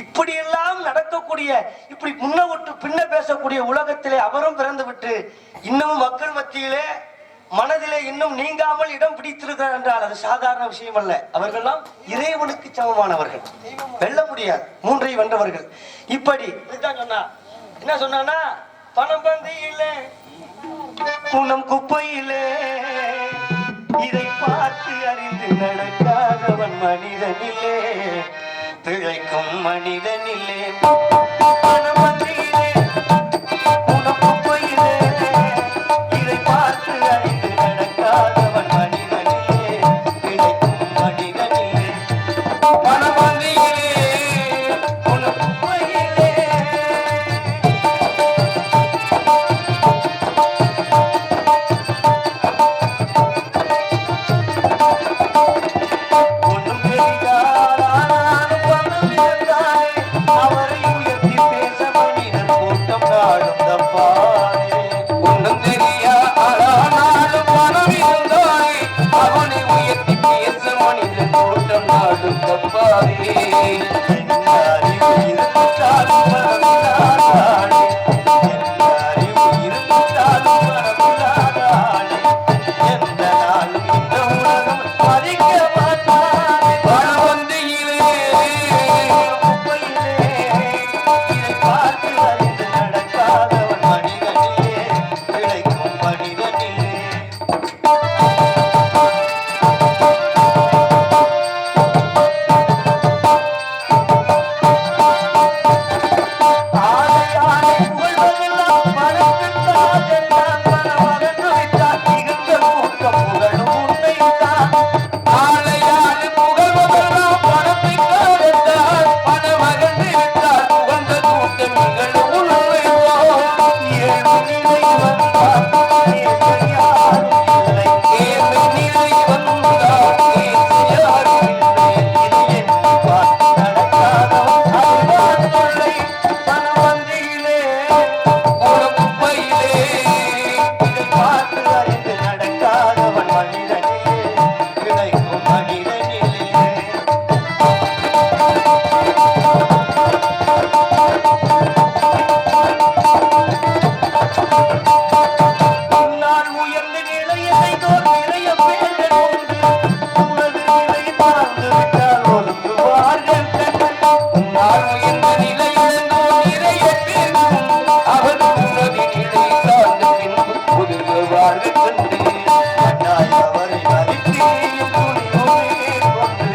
இப்படி எல்லாம் நடக்கக்கூடிய, இப்படி முன்ன விட்டு பின்ன பேசக்கூடிய உலகத்திலே அவரும் பிறந்து விட்டு இன்னமும் மக்கள் மத்தியிலே மனதிலே இன்னும் நீங்காமல் இடம் பிடித்திருக்கிறார் என்றால் அது சாதாரண விஷயம் அல்ல. அவர்கள்லாம் இறைவனுக்கு சமமானவர்கள், வெல்ல முடியாது, 3ஐ வென்றவர்கள். இப்படி சொன்னா என்ன சொன்னா, பணம் பந்தியிலே பூனம் குப்பையிலே இதை பார்த்து அறிந்து நடக்காதவன் மனிதனிலே, பிழைக்கும் மனிதனிலே. பணம் பந்தியிலே பூனம் குப்பையிலே இதை பார்த்து அறிந்து நடக்காதவன் மனிதனிலே, பிழைக்கும் மனிதனிலே. பணம் பந்தியிலே பூனம் குப்பையிலே ஒன்றும் தெரியாதானாலும் பணம் இருந்தாலே அவரை உயர்த்தி பேச மனிதன் கூட்டம் நாடும் தப்பாரே. ஒன்றும் தெரியாதானாலும் பணம் இருந்தாலே அவனை உயர்த்தி பேச மனிதன் கூட்டம் நாடும் தப்பாரே. என்ன அறிவு இருந்தாலும் பணமில்லாதானே, என்ன அறிவு இருந்தாலும் பணமில்லாதானே, எந்த நாளும் இந்த உலகம் மதிக்க மாட்டானே. பணம் வந்தியிலே குப்பையிலே இதை பார்த்து அறிந்து நடக்காதவன் மனிதனிலே, பிழைக்கும் மனிதனிலே. ஆளையாளை புகழ்வதெல்லாம் பணத்திற்காக தான். பணம் அகன்று விட்டால் இகழ்ந்த கூட்டம் புகழும் உன்னைத்தான். ஆளையாளை புகழ்வதெல்லாம் பணத்திற்காகத்தான். பணம் அகன்று விட்டால் புகழ்ந்த கூட்டம் இகழும் உன்னைத்தான். ஏழ்மை நிலை வந்தால் பேச யாரும் இல்லை, ஏழ்மை நிலை வந்தால் பேச யாரும் இல்லை. இதை எண்ணி பார்த்து நடக்காதவன் அதுதான் தொல்லை. பணம் வந்தியிலே பூனம் குப்பையிலே இதை பார்த்து அறிந்து நடக்காதவன் மனிதனிலே, பிழைக்கும் மனிதனிலே. உன்னால் உயர்ந்த நிலையை தோல் நிறைய பேர்கள் உண்டு. உனது நிலை தாழ்ந்து விட்டால் ஒதுங்குவார்கள் கண்கள். உன்னால் உயர்ந்த நிலையிழந்தோர் நிறைய பேர்கள் உண்டு. அவர்கள் உனது நிலை தாழ்ந்த பின்பு ஒதுங்குவார்கள் கண்டு. மன்னாய் அவரை மதித்தீயும் துணிவுமே கொண்டு,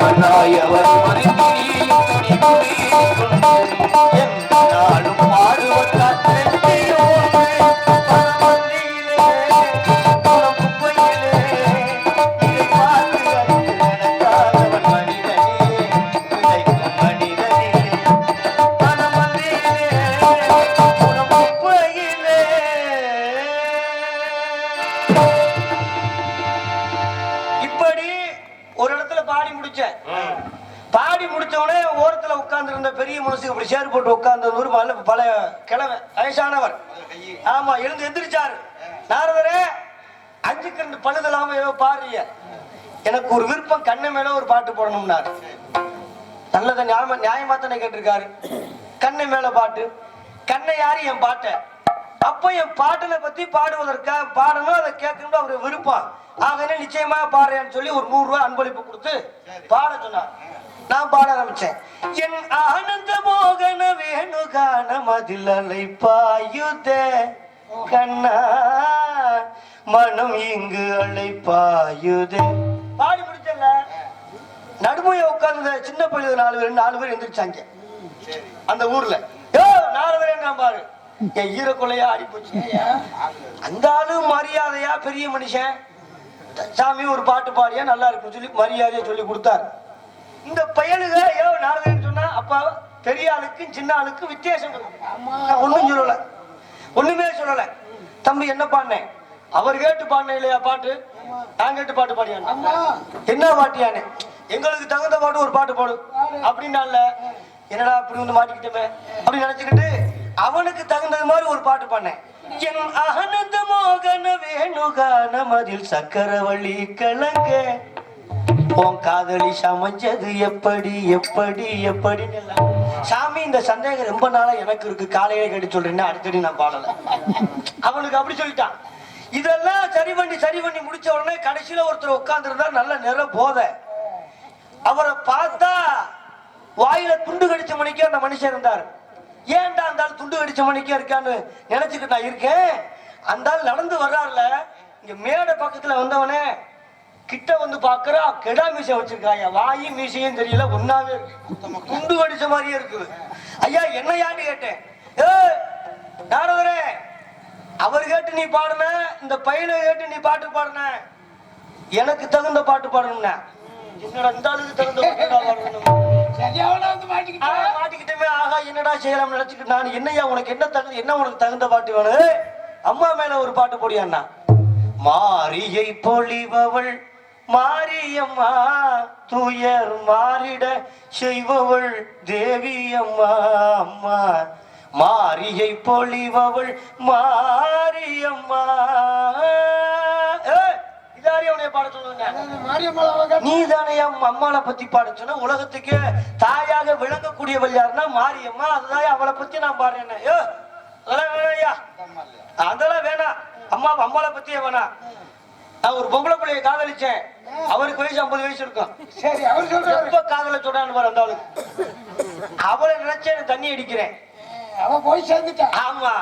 மன்னாய் அவரை மதித்தீயும் துணிவுமே கொண்டு, எந்த நாளும் பாடுவதால் வெற்றியோடு. பணம் வந்தியிலே பூனம் குப்பையிலே இதை பார்த்து அறிந்து நடக்காதவன் மனிதனிலே, பிழைக்கும் மனிதனிலே. பணம் வந்தியிலே பூனம் குப்பையிலே. இப்படி ஒரு இடத்துல பாடி முடிச்சேன். பாடி முடிச்ச உடனே ஓரத்துல உட்கார்ந்து இருந்த பெரிய மனுஷனுக்கு இப்படி சேர் போட்டு உட்கார்ந்து ஒரு பல கிழமை வயசானவர். ஆமா, எழுந்து எந்திரிச்சாரு. நாரதரே, 5க்கு 2 பழுதலாம ஏதோ பாடுறிய, எனக்கு ஒரு விருப்பம், கண்ணை மேல ஒரு பாட்டு போடணும்னாரு. நல்லதை நியாயமா தானே கேட்டிருக்காரு. கண்ணை மேல பாட்டு, கண்ணை யாரு என் பாட்டை அப்ப என் பாட்டனை பத்தி பாடுவதற்காக பாடணும், அதை கேட்கணும் அவரு விருப்பம். ஆகவே நிச்சயமா பாடுறேன்னு சொல்லி ஒரு 100 ரூபாய் அன்பளிப்பு கொடுத்து பாட சொன்னார். நான் பாட ஆரம்பிச்சேன். என் ஆனந்த மோகன வேணுகான மதில் அழைப்பாயுதே கண்ணா மனம் இங்கு அழைப்பாயுதே. பாடி முடிச்சல நடுமைய உட்கார்ந்த சின்ன பையன் 4 பேர் எந்திரிச்சாங்க அந்த ஊர்ல. 4 பேர் என்ன பாரு என் ஈரக்குள்ளையா ஆடி போச்சு. அந்த ஆளு மரியாதையா பெரிய மனுஷன், சாமி ஒரு பாட்டு பாடியா நல்லா இருக்கும் சொல்லி மரியாதையா சொல்லி கொடுத்தாரு. இந்த பையனுங்க 4 பேர் சொன்னா அப்பா பெரிய ஆளுக்கும் சின்ன ஆளுக்கும் வித்தியாசம் ஒண்ணும் சொல்லல, ஒண்ணுமே சொல்லல. தம்பி என்ன பாடினேன், அவர் கேட்டு பாடின இல்லையா பாட்டு, நான் கேட்டு பாட்டு பாடியானே. என்ன பாட்டியானே, எங்களுக்கு தகுந்த பாட்டு ஒரு பாட்டு பாடு அப்படின்னால என்னடா அப்படி வந்து மாட்டிக்கிட்டமே அப்படின்னு நினைச்சுக்கிட்டு அவனுக்கு தகுந்தது மாதிரி ஒரு பாட்டு பாடினேன். என் ஆனந்த மோகன வேணுகான மதில் சக்கரவள்ளி கலங்க உன் காதலி சமைஞ்சது எப்படி எப்படி எப்படின்னு எல்லாம். சாமி இந்த சந்தேகம் ரொம்ப நாளா எனக்கு இருக்கு, காலையில கேட்டு சொல்றேன்னா அடிக்கடி நான் பாடல. அவனுக்கு அப்படி சொல்லிட்டான். இதெல்லாம் சரி பண்ணி முடிச்ச உடனே கடைசியில ஒருத்தர் உட்கார்ந்து இருந்தா நல்ல நிறம் போத. அவரை பார்த்தா வாயில துண்டு கடிச்ச மணிக்கே அந்த மனுஷன் இருந்தாரு. ஏன்டா அந்த ஆள் துண்டு கடிச்ச மணிக்கே இருக்கான்னு நினைச்சுக்கிட்டு நான் இருக்கேன். அந்த ஆள் நடந்து வர்றாருல, இங்க மேடை பக்கத்துல வந்தவனே கிட்ட வந்து பாக்குறா, கெடா மீசை வச்சிருக்காயா, வாயும் மீசையும் தெரியல, ஒன்னாவே துண்டு கடிச்ச மாதிரியே இருக்குது. ஐயா என்னையான்னு கேட்டேன். நாரதரே அவர் கேட்டு நீ பாடுன, இந்த பையனை கேட்டு நீ பாட்டு பாடுன, எனக்கு தகுந்த பாட்டு பாடணும்னா என்னடா இந்த ஆளுக்கு தகுந்த மாட்டிக்கிட்டே. ஆகா என்னடா செய்யலாம் நினைச்சுக்கிட்டு நான் என்னையா உனக்கு என்ன உனக்கு தகுந்த பாட்டு வேணும், அம்மா மேல ஒரு பாட்டு போடியான்னா. மாரியை பொழிபவள் மாரியம்மா துயர் மாறிட செய்பவள் தேவி அம்மா அம்மா, மாரியை பொழிபவள் மாரியம்மா. பாட சொல்லுங்க, நீ தானே அம்மாவை பத்தி பாட சொன்ன. உலகத்துக்கு தாயாக விளங்கக்கூடியவள் யாருன்னா மாரியம்மா, அதுதான் அவளை பத்தி நான் பாடுறேன். அதெல்லாம் வேணாம், அதெல்லாம் வேணாம், அம்மாவை பத்தியே வேணாம். நான் ஒரு பொம்பளை பிள்ளைய காதலிச்சேன், அவருக்கு வயசு 50 வயசு இருக்கும். சரி, அவர் சொல்ற காதல சொன்னான்னு பாரு அந்த ஆளுக்கு. அவளை நினைச்சேன் தண்ணி அடிக்கிறேன், அவ போய் சேர்ந்துட்டா. ஆமா,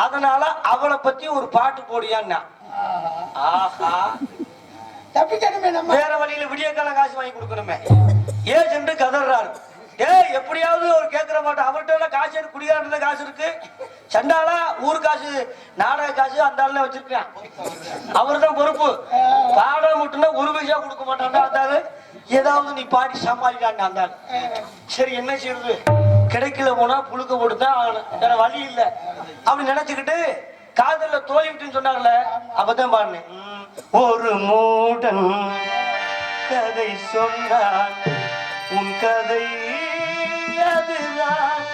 அதனால அவளை பத்தி ஒரு பாட்டு போடியான்னா. ஆஹா தப்பிக்கணுமே, நம்ம வேற வழியில விடிய காலம் காசு வாங்கி கொடுக்கணுமே. ஏன் சென்று கதறாரு. எப்படியாவது ஒரு கேட்கிற மாட்டோம், அவர்கிட்ட காசு குடியாருந்த காசு இருக்கு, சண்டாலா ஊர் காசு நாடக காசு அந்த ஆளுல வச்சிருக்கான். அவரு தான் பொறுப்பு. பாட முட்டுனா 1 பைசா கொடுக்க மாட்டான்டா அந்த ஆளு. ஏதாவது நீ பாடி சமாளிக்கான் அந்த ஆளு. சரி என்ன செய்யுது, கிடைக்கல போனா புழுக்க போட்டுதான் ஆகணும், வேற வழி இல்ல அப்படி நினைச்சுக்கிட்டு காதல்ல தோல்விட்டுன்னு சொன்னார்ல, அப்பதான் பாடினேன். ஒரு மூடன் கதை சொன்னான், உன் கதை அதுதான்,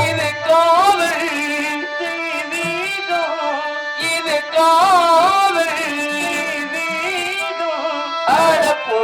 இது காவல் தெய்வீகம், இது காவல் தெய்வீகம். அட போ